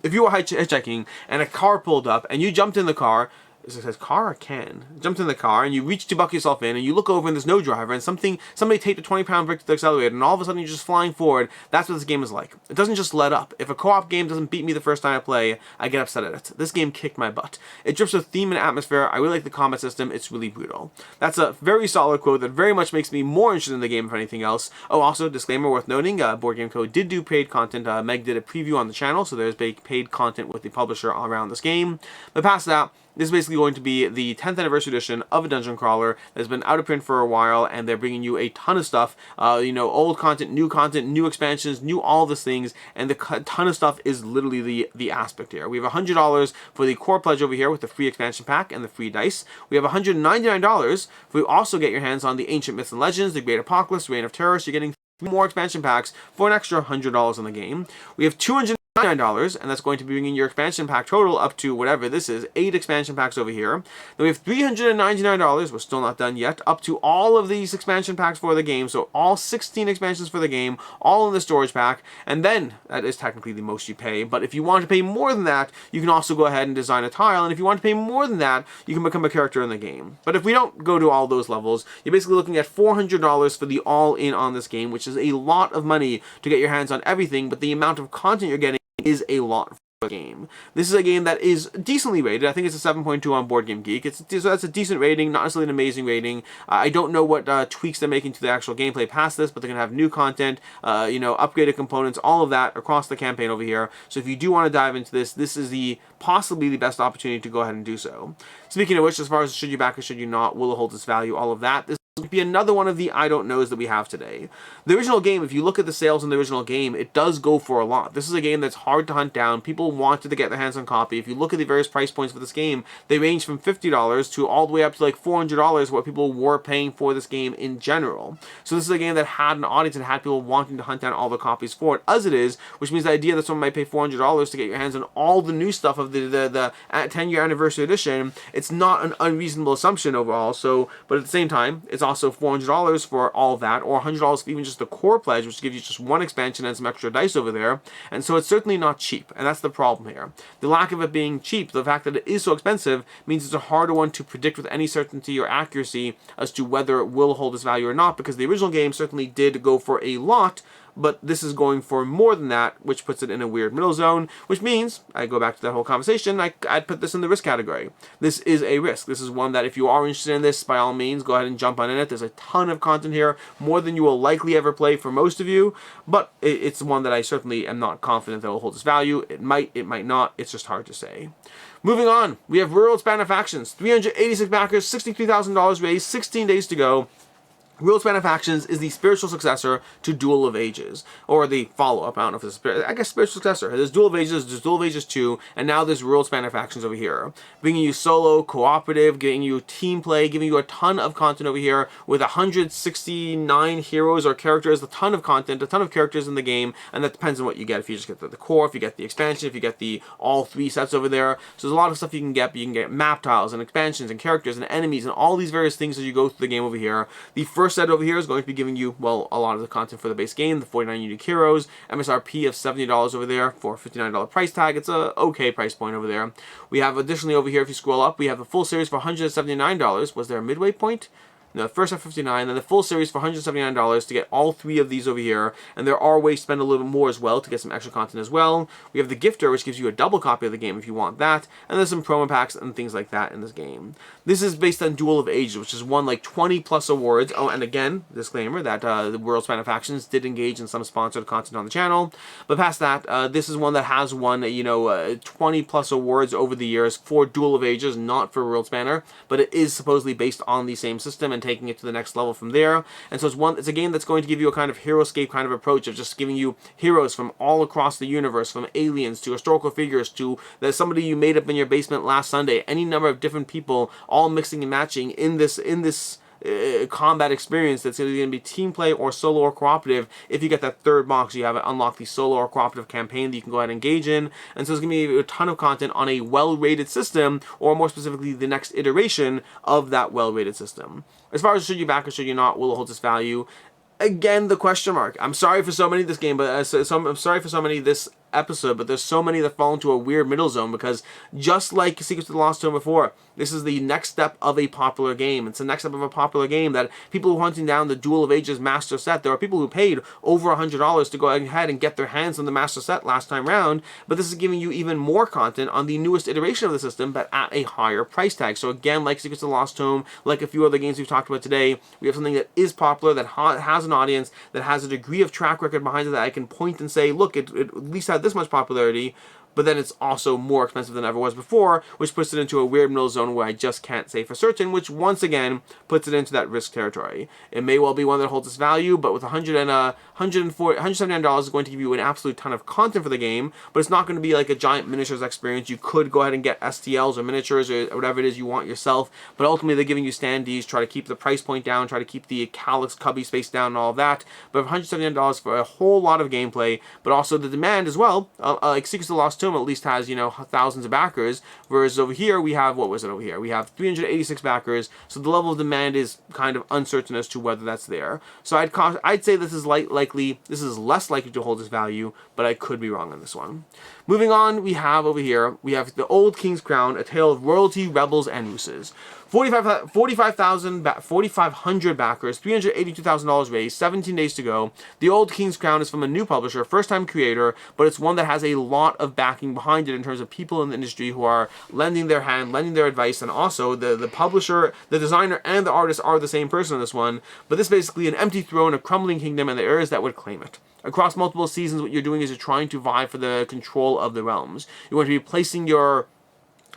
If you were hitchhiking and a car pulled up and you jumped in the car, it says car or can? Jumped in the car and you reach to buck yourself in and you look over and there's no driver and somebody taped a 20-pound brick to the accelerator and all of a sudden you're just flying forward. That's what this game is like. It doesn't just let up. If a co-op game doesn't beat me the first time I play, I get upset at it. This game kicked my butt. It drips with theme and atmosphere. I really like the combat system. It's really brutal. That's a very solid quote that very much makes me more interested in the game if anything else. Oh, also, disclaimer worth noting, Board Game Co. did do paid content. Meg did a preview on the channel, so there's paid content with the publisher around this game. But past that, this is basically going to be the 10th anniversary edition of a dungeon crawler that's been out of print for a while, and they're bringing you a ton of stuff, you know, old content, new expansions, new all this things, and the ton of stuff is literally the aspect here. We have $100 for the core pledge over here with the free expansion pack and the free dice. We have $199 for you also get your hands on the Ancient Myths and Legends, the Great Apocalypse, Reign of Terror, so you're getting 3 more expansion packs for an extra $100 in the game. We have $299, and that's going to be bringing your expansion pack total up to whatever this is, 8 expansion packs over here. Then we have $399, we're still not done yet, up to all of these expansion packs for the game, so all 16 expansions for the game, all in the storage pack, and then, that is technically the most you pay, but if you want to pay more than that, you can also go ahead and design a tile, and if you want to pay more than that, you can become a character in the game. But if we don't go to all those levels, you're basically looking at $400 for the all-in on this game, which is a lot of money to get your hands on everything, but the amount of content you're getting is a lot for the game. This is a game that is decently rated. I think it's a 7.2 on Board Game Geek. So that's a decent rating, not necessarily an amazing rating. I don't know what tweaks they're making to the actual gameplay past this, but they're going to have new content, you know, upgraded components, all of that across the campaign over here. So if you do want to dive into this, this is possibly the best opportunity to go ahead and do so. Speaking of which, as far as should you back or should you not, will it hold its value, all of that, this be another one of the I don't knows that we have today. The original game, if you look at the sales in the original game, it does go for a lot. This is a game that's hard to hunt down. People wanted to get their hands on a copy. If you look at the various price points for this game, they range from $50 to all the way up to like $400 what people were paying for this game in general. So this is a game that had an audience and had people wanting to hunt down all the copies for it as it is, which means the idea that someone might pay $400 to get your hands on all the new stuff of the 10-year anniversary edition, it's not an unreasonable assumption overall. So, but at the same time, it's also $400 for all of that, or $100 for even just the core pledge, which gives you just one expansion and some extra dice over there. And so it's certainly not cheap, and that's the problem here. The lack of it being cheap, the fact that it is so expensive, means it's a harder one to predict with any certainty or accuracy as to whether it will hold its value or not, because the original game certainly did go for a lot, but this is going for more than that, which puts it in a weird middle zone, which means, I go back to that whole conversation, I'd put this in the risk category. This is a risk. This is one that if you are interested in this, by all means, go ahead and jump on in it. There's a ton of content here, more than you will likely ever play for most of you, but it's one that I certainly am not confident that will hold its value. It might not. It's just hard to say. Moving on, we have Worldspanner Factions. 386 backers, $63,000 raised, 16 days to go. Worldspanner Factions is the spiritual successor to Duel of Ages, or the follow-up. I don't know if it's I guess spiritual successor. There's Duel of Ages, there's Duel of Ages 2, and now there's Worldspanner Factions over here, bringing you solo, cooperative, getting you team play, giving you a ton of content over here with 169 heroes or characters, a ton of content, a ton of characters in the game, and that depends on what you get. If you just get the core, if you get the expansion, if you get the all 3 sets over there. So there's a lot of stuff you can get, but you can get map tiles and expansions and characters and enemies and all these various things as you go through the game over here. The first set over here is going to be giving you, well, a lot of the content for the base game, the 49 unique heroes, MSRP of $70 over there for a $59 price tag. It's a okay price point over there. We have additionally over here, if you scroll up, we have the full series for $179. Was there a midway point? No, the first at $59, then the full series for $179 to get all 3 of these over here. And there are ways to spend a little bit more as well to get some extra content as well. We have the Gifter, which gives you a double copy of the game if you want that. And there's some promo packs and things like that in this game. This is based on Duel of Ages, which has won like 20 plus awards. Oh, and again, disclaimer that the Worldspanner Factions did engage in some sponsored content on the channel. But past that, this is one that has won, 20 plus awards over the years for Duel of Ages, not for Worldspanner. But it is supposedly based on the same system and taking it to the next level from there. And so it's a game that's going to give you a kind of HeroScape kind of approach of just giving you heroes from all across the universe, from aliens to historical figures to somebody you made up in your basement last Sunday, any number of different people all mixing and matching in this combat experience that's either going to be team play or solo or cooperative. If you get that third box, you have it unlock the solo or cooperative campaign that you can go ahead and engage in. And so it's going to be a ton of content on a well-rated system, or more specifically the next iteration of that well-rated system. As far as should you back or should you not, will it hold its value? Again, the question mark. I'm sorry for so many of this game, but I'm sorry for so many of this episode, but there's so many that fall into a weird middle zone, because just like Secrets of the Lost Tome before, this is the next step of a popular game. It's the next step of a popular game that people who are hunting down the Duel of Ages Master Set, there are people who paid over $100 to go ahead and get their hands on the Master Set last time round, but this is giving you even more content on the newest iteration of the system, but at a higher price tag. So again, like Secrets of the Lost Tome, like a few other games we've talked about today, we have something that is popular, that has an audience, that has a degree of track record behind it that I can point and say, look, it at least had this much popularity, but then it's also more expensive than it ever was before, which puts it into a weird middle zone where I just can't say for certain, which once again puts it into that risk territory. It may well be one that holds its value, but with $179 is going to give you an absolute ton of content for the game, but it's not going to be like a giant miniatures experience. You could go ahead and get STLs or miniatures or whatever it is you want yourself, but ultimately they're giving you standees, try to keep the price point down, try to keep the Calyx cubby space down and all of that, but $179 for a whole lot of gameplay, but also the demand as well. Like Secrets of the Lost Tome at least has, thousands of backers, whereas over here we have, what was it over here? We have 386 backers, so the level of demand is kind of uncertain as to whether that's there. So I'd say this is less likely to hold its value, but I could be wrong on this one. Moving on, we have over here, we have The Old King's Crown, A Tale of Royalty, Rebels, and Mooses. 4,500 backers, $382,000 raised, 17 days to go. The Old King's Crown is from a new publisher, first-time creator, but it's one that has a lot of backing behind it in terms of people in the industry who are lending their hand, lending their advice, and also the publisher, the designer, and the artist are the same person in this one. But this is basically an empty throne, a crumbling kingdom, and the heirs that would claim it. Across multiple seasons, what you're doing is you're trying to vie for the control of the realms. You're going to be placing your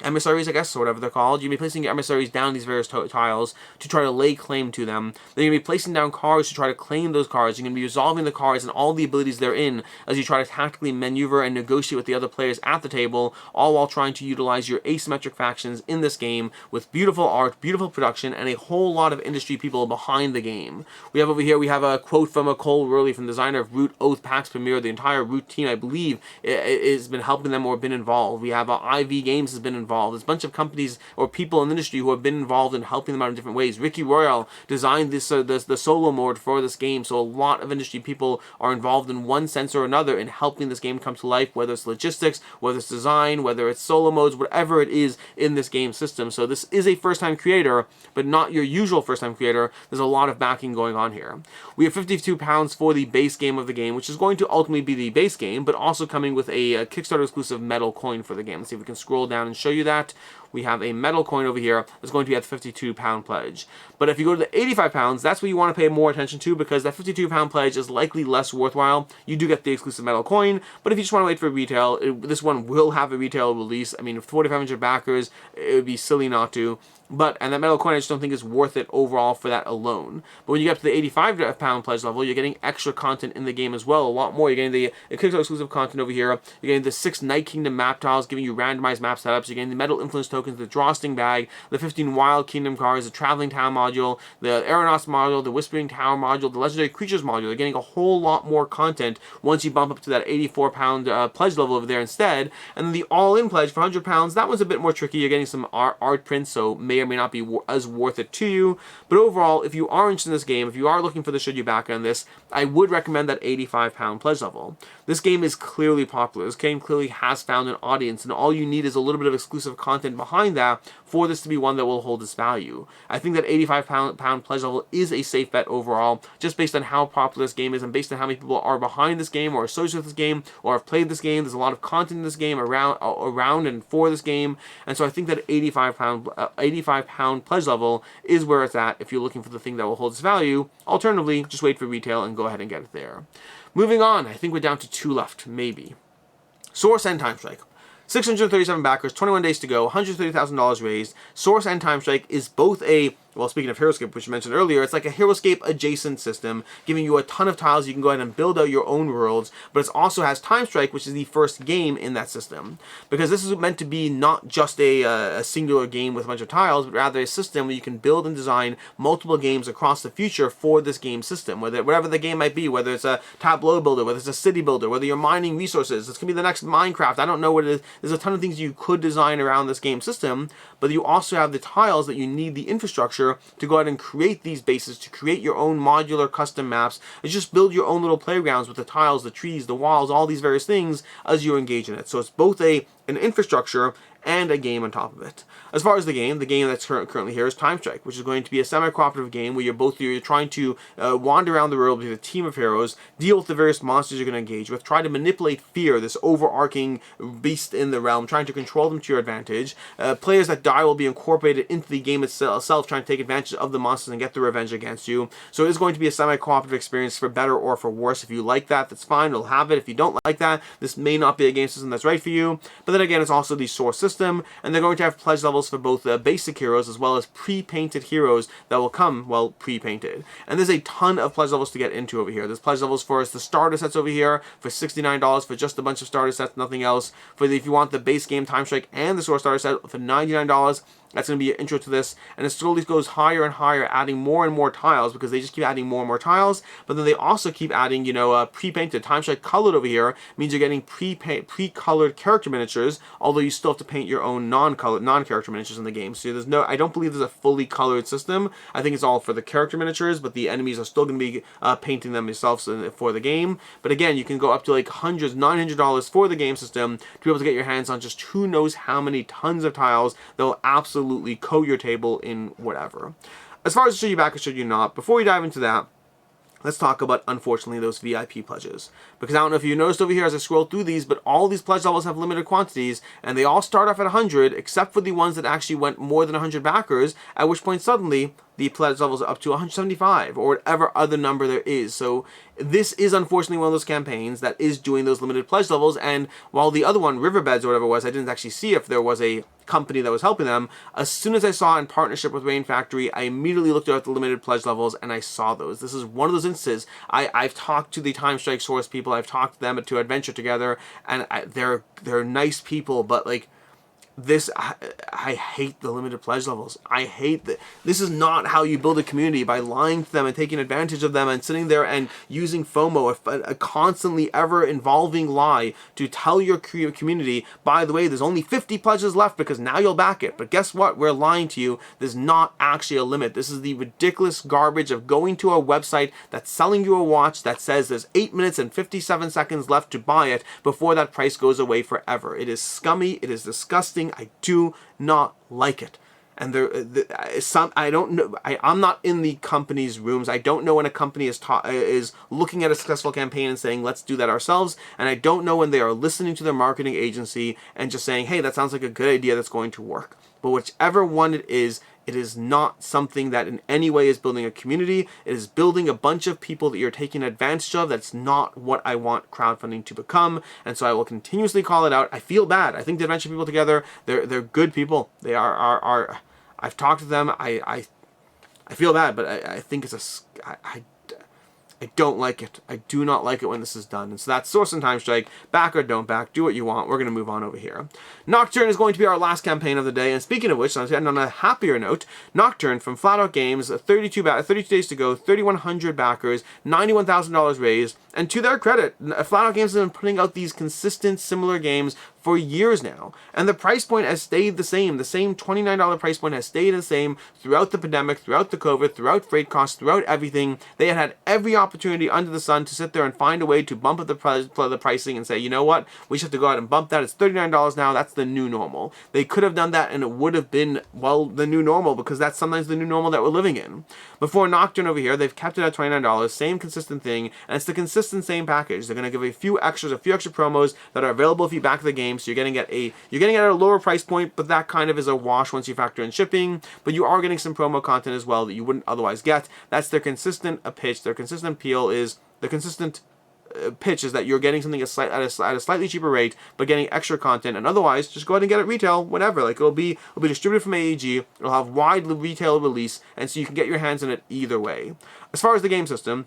emissaries, I guess, or whatever they're called. You're going to be placing your emissaries down these various tiles to try to lay claim to them. Then you're going to be placing down cards to try to claim those cards. You're going to be resolving the cards and all the abilities they're in as you try to tactically maneuver and negotiate with the other players at the table, all while trying to utilize your asymmetric factions in this game with beautiful art, beautiful production, and a whole lot of industry people behind the game. We have over here, we have a quote from Cole Worley, from the designer of Root, Oath, Pax Premier. The entire Root team, I believe, has been helping them or been involved. We have IV Games has been involved. There's a bunch of companies or people in the industry who have been involved in helping them out in different ways. Ricky Royale designed this the solo mode for this game, so a lot of industry people are involved in one sense or another in helping this game come to life, whether it's logistics, whether it's design, whether it's solo modes, whatever it is in this game system. So this is a first-time creator, but not your usual first-time creator. There's a lot of backing going on here. We have £52 for the base game of the game, which is going to ultimately be the base game, but also coming with a Kickstarter exclusive metal coin for the game. Let's see if we can scroll down and show you that. We have a metal coin over here that's going to be at the £52 pledge. But if you go to the £85, that's what you want to pay more attention to, because that £52 pledge is likely less worthwhile. You do get the exclusive metal coin, but if you just want to wait for retail, this one will have a retail release. I mean, with 4,500 backers, it would be silly not to. And that metal coin I just don't think is worth it overall for that alone. But when you get up to the £85 pledge level, you're getting extra content in the game as well, a lot more. You're getting the Kickstarter exclusive content over here. You're getting the 6 Night Kingdom map tiles, giving you randomized map setups. You're getting the Metal Influence tokens, the Drawsting bag, the 15 Wild Kingdom cards, the Traveling Town module, the Aeronauts module, the Whispering Tower module, the Legendary Creatures module. You're getting a whole lot more content once you bump up to that £84 pledge level over there instead. And then the all-in pledge for £100, that one's a bit more tricky. You're getting some art prints, so may or may not be as worth it to you. But overall, if you are interested in this game, if you are looking for the should you back on this, I would recommend that £85 pledge level. This game is clearly popular. This game clearly has found an audience, and all you need is a little bit of exclusive content behind that for this to be one that will hold its value. I think that £85 pledge level is a safe bet overall, just based on how popular this game is and based on how many people are behind this game or associated with this game or have played this game. There's a lot of content in this game around and for this game, and so I think that £85 pledge level is where it's at if you're looking for the thing that will hold its value. Alternatively, just wait for retail and go ahead and get it there. Moving on, I think we're down to 2 left, maybe. Source and TimeStrike. 637 backers, 21 days to go, $130,000 raised. Source and TimeStrike is both a, well, speaking of HeroScape, which you mentioned earlier, it's like a HeroScape adjacent system, giving you a ton of tiles. You can go ahead and build out your own worlds, but it also has TimeStrike, which is the first game in that system. Because this is meant to be not just a singular game with a bunch of tiles, but rather a system where you can build and design multiple games across the future for this game system, whatever the game might be, whether it's a tableau builder, whether it's a city builder, whether you're mining resources. It's going to be the next Minecraft. I don't know what it is. There's a ton of things you could design around this game system, but you also have the tiles that you need, the infrastructure, to go ahead and create these bases, to create your own modular custom maps, and just build your own little playgrounds with the tiles, the trees, the walls, all these various things as you engage in it. So it's both an infrastructure and a game on top of it. As far as the game that's currently here is TimeStrike, which is going to be a semi-cooperative game where you're trying to wander around the world with a team of heroes, deal with the various monsters you're going to engage with, try to manipulate fear, this overarching beast in the realm, trying to control them to your advantage. Players that die will be incorporated into the game itself, trying to take advantage of the monsters and get their revenge against you. So it is going to be a semi-cooperative experience, for better or for worse. If you like that, that's fine, it'll have it. If you don't like that, this may not be a game system that's right for you. But then again, it's also the source system, and they're going to have pledge levels for both basic heroes as well as pre-painted heroes that will come, well, pre-painted. And there's a ton of pledge levels to get into over here. There's pledge levels for the starter sets over here for $69 for just a bunch of starter sets, nothing else. If you want the base game TimeStrike and the source starter set for $99, that's going to be an intro to this, and it slowly goes higher and higher, adding more and more tiles, because they just keep adding more and more tiles. But then they also keep adding, pre-painted. TimeStrike colored over here means you're getting pre-colored character miniatures, although you still have to paint your own non-character miniatures in the game. So I don't believe there's a fully colored system. I think it's all for the character miniatures, but the enemies are still going to be painting them yourselves for the game. But again, you can go up to like hundreds, $900 for the game system to be able to get your hands on just who knows how many tons of tiles that will absolutely coat your table in whatever. As far as should you back or should you not, before we dive into that, let's talk about, unfortunately, those VIP pledges. Because I don't know if you noticed over here as I scroll through these, but all these pledge levels have limited quantities, and they all start off at 100, except for the ones that actually went more than 100 backers, at which point suddenly the pledge levels up to 175 or whatever other number there is. So this is unfortunately one of those campaigns that is doing those limited pledge levels, and while the other one, Riverbeds or whatever it was, I didn't actually see if there was a company that was helping them. As soon as I saw in partnership with Rain Factory, I immediately looked at the limited pledge levels and I saw those. This is one of those instances. I've talked to the TimeStrike source people, I've talked to them to adventure together, and they're nice people, but like, this, I hate the limited pledge levels. I hate that. This is not how you build a community, by lying to them and taking advantage of them and sitting there and using FOMO, a constantly ever evolving lie to tell your community, by the way, there's only 50 pledges left because now you'll back it. But guess what? We're lying to you. There's not actually a limit. This is the ridiculous garbage of going to a website that's selling you a watch that says there's 8 minutes and 57 seconds left to buy it before that price goes away forever. It is scummy. It is disgusting. I do not like it. And I don't know. I'm not in the company's rooms. I don't know when a company is looking at a successful campaign and saying, let's do that ourselves. And I don't know when they are listening to their marketing agency and just saying, hey, that sounds like a good idea that's going to work. But whichever one it is not something that in any way is building a community. It is building a bunch of people that you're taking advantage of. That's not what I want crowdfunding to become. And so I will continuously call it out. I feel bad. I think the Adventure People Together, they're good people. They are I've talked to them. I feel bad, but I think it's I don't like it. I do not like it when this is done. And so that's Source and TimeStrike. Back or don't back. Do what you want. We're going to move on over here. Nocturne is going to be our last campaign of the day. And speaking of which, on a happier note, Nocturne from Flat Out Games, 32 days to go, 3,100 backers, $91,000 raised. And to their credit, Flat Out Games have been putting out these consistent, similar games for years now. And the price point has stayed the same. The same $29 price point has stayed the same throughout the pandemic, throughout the COVID, throughout freight costs, throughout everything. They had every opportunity under the sun to sit there and find a way to bump up the pricing and say, you know what, we just have to go out and bump that. It's $39 now. That's the new normal. They could have done that and it would have been, well, the new normal, because that's sometimes the new normal that we're living in. Before Nocturne over here, they've kept it at $29, same consistent thing, and it's the consistent same package. They're going to give a few extra promos that are available if you back the game, so you're getting it at a lower price point, but that kind of is a wash once you factor in shipping. But you are getting some promo content as well that you wouldn't otherwise get. That's their consistent pitch. Their consistent appeal is the consistent pitch is that you're getting something at a slightly cheaper rate, but getting extra content. And otherwise, just go ahead and get it retail whenever. Like it'll be distributed from AEG. It'll have wide retail release, and so you can get your hands on it either way. As far as the game system,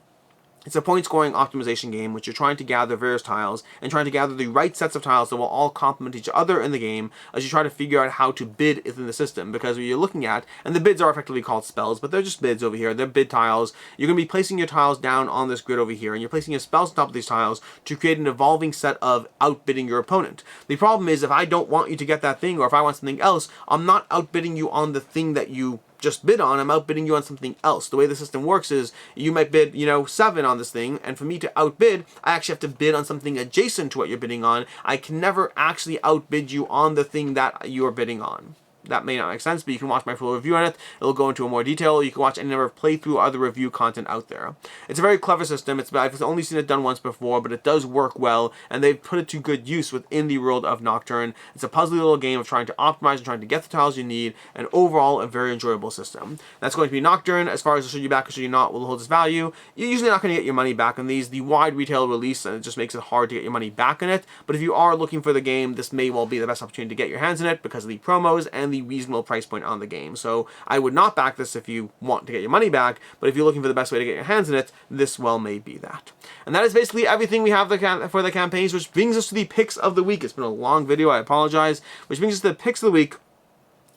it's a point-scoring optimization game, which you're trying to gather various tiles and trying to gather the right sets of tiles that will all complement each other in the game as you try to figure out how to bid within the system. Because what you're looking at, and the bids are effectively called spells, but they're just bids over here. They're bid tiles. You're going to be placing your tiles down on this grid over here, and you're placing your spells on top of these tiles to create an evolving set of outbidding your opponent. The problem is, if I don't want you to get that thing, or if I want something else, I'm not outbidding you on the thing that you just bid on. I'm outbidding you on something else. The way the system works is you might bid, 7 on this thing, and for me to outbid, I actually have to bid on something adjacent to what you're bidding on. I can never actually outbid you on the thing that you're bidding on. That may not make sense, but you can watch my full review on it. It'll go into more detail. You can watch any number of playthrough or other review content out there. It's a very clever system. I've only seen it done once before, but it does work well, and they've put it to good use within the world of Nocturne. It's a puzzly little game of trying to optimize and trying to get the tiles you need, and overall a very enjoyable system. That's going to be Nocturne. As far as should you back or should you not will hold its value, you're usually not going to get your money back on these. The wide retail release, and it just makes it hard to get your money back on it, but if you are looking for the game, this may well be the best opportunity to get your hands on it because of the promos and the reasonable price point on the game. So I would not back this if you want to get your money back, but if you're looking for the best way to get your hands on it, this well may be that. And that is basically everything we have for the campaigns, which brings us to the picks of the week. It's been a long video, I apologize, which brings us to the picks of the week.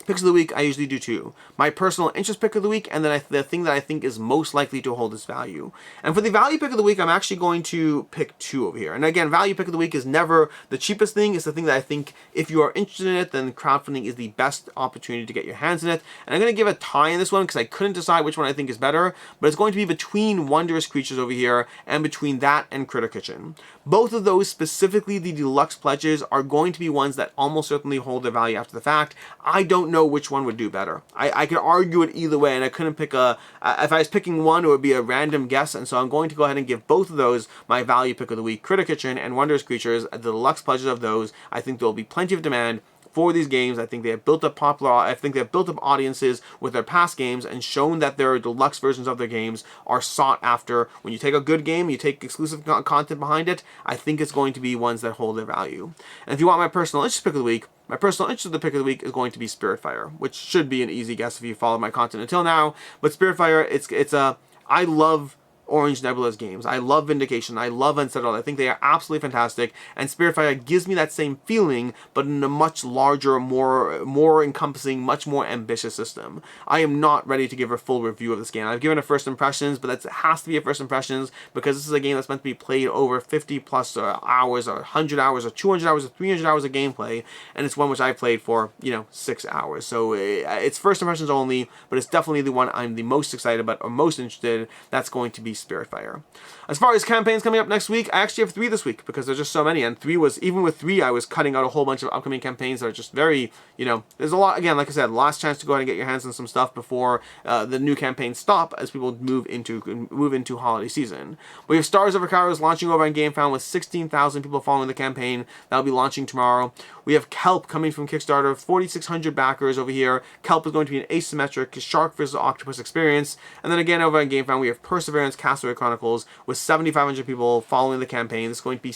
Picks of the week, I usually do 2. My personal interest pick of the week, and then the thing that I think is most likely to hold its value. And for the value pick of the week, I'm actually going to pick 2 over here. And again, value pick of the week is never the cheapest thing. It's the thing that I think if you are interested in it, then crowdfunding is the best opportunity to get your hands in it. And I'm going to give a tie in this one because I couldn't decide which one I think is better, but it's going to be between Wondrous Creatures over here and between that and Critter Kitchen. Both of those, specifically the deluxe pledges, are going to be ones that almost certainly hold their value after the fact. I don't know which one would do better. I could argue it either way, and I couldn't pick if I was picking one, it would be a random guess, and so I'm going to go ahead and give both of those my value pick of the week. Critter Kitchen and Wondrous Creatures, the deluxe pledges of those, I think there will be plenty of demand for these games. I think they have built up audiences with their past games and shown that their deluxe versions of their games are sought after. When you take a good game, you take exclusive content behind it, I think it's going to be ones that hold their value. And if you want my personal interest pick of the week, my personal interest of the pick of the week is going to be Spiritfire, which should be an easy guess if you followed my content until now. But Spiritfire, I love Orange Nebula's games. I love Vindication. I love Unsettled. I think they are absolutely fantastic. And Spiritfire gives me that same feeling, but in a much larger, more encompassing, much more ambitious system. I am not ready to give a full review of this game. I've given a first impressions, but that has to be a first impressions because this is a game that's meant to be played over 50 plus hours, or 100 hours, or 200 hours, or 300 hours of gameplay, and it's one which I played for, 6 hours. So it's first impressions only, but it's definitely the one I'm the most excited about or most interested. That's going to be Spiritfire. As far as campaigns coming up next week, I actually have 3 this week because there's just so many, and even with 3 I was cutting out a whole bunch of upcoming campaigns that are just very, there's a lot. Again, like I said, last chance to go ahead and get your hands on some stuff before the new campaigns stop as people move into holiday season. We have Stars Over Kairos launching over on Gamefound with 16,000 people following the campaign. That'll be launching tomorrow. We have Kelp coming from Kickstarter, 4,600 backers over here. Kelp is going to be an asymmetric Shark vs. Octopus experience. And then again over on Gamefound, we have Perseverance Castaway Chronicles with 7,500 people following the campaign. This is going to be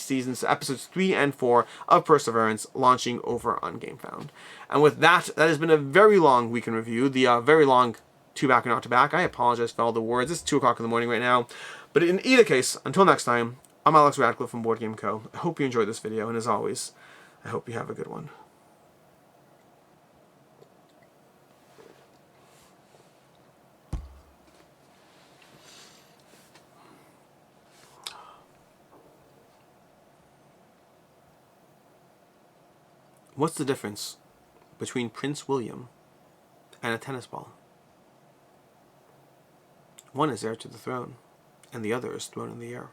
episodes 3 and 4 of Perseverance launching over on Gamefound. And with that has been a very long week in review. The very long 2 back and not to back. I apologize for all the words. It's 2 o'clock in the morning right now. But in either case, until next time, I'm Alex Radcliffe from Board Game Co. I hope you enjoyed this video, and as always, I hope you have a good one. What's the difference between Prince William and a tennis ball? One is heir to the throne, and the other is thrown in the air.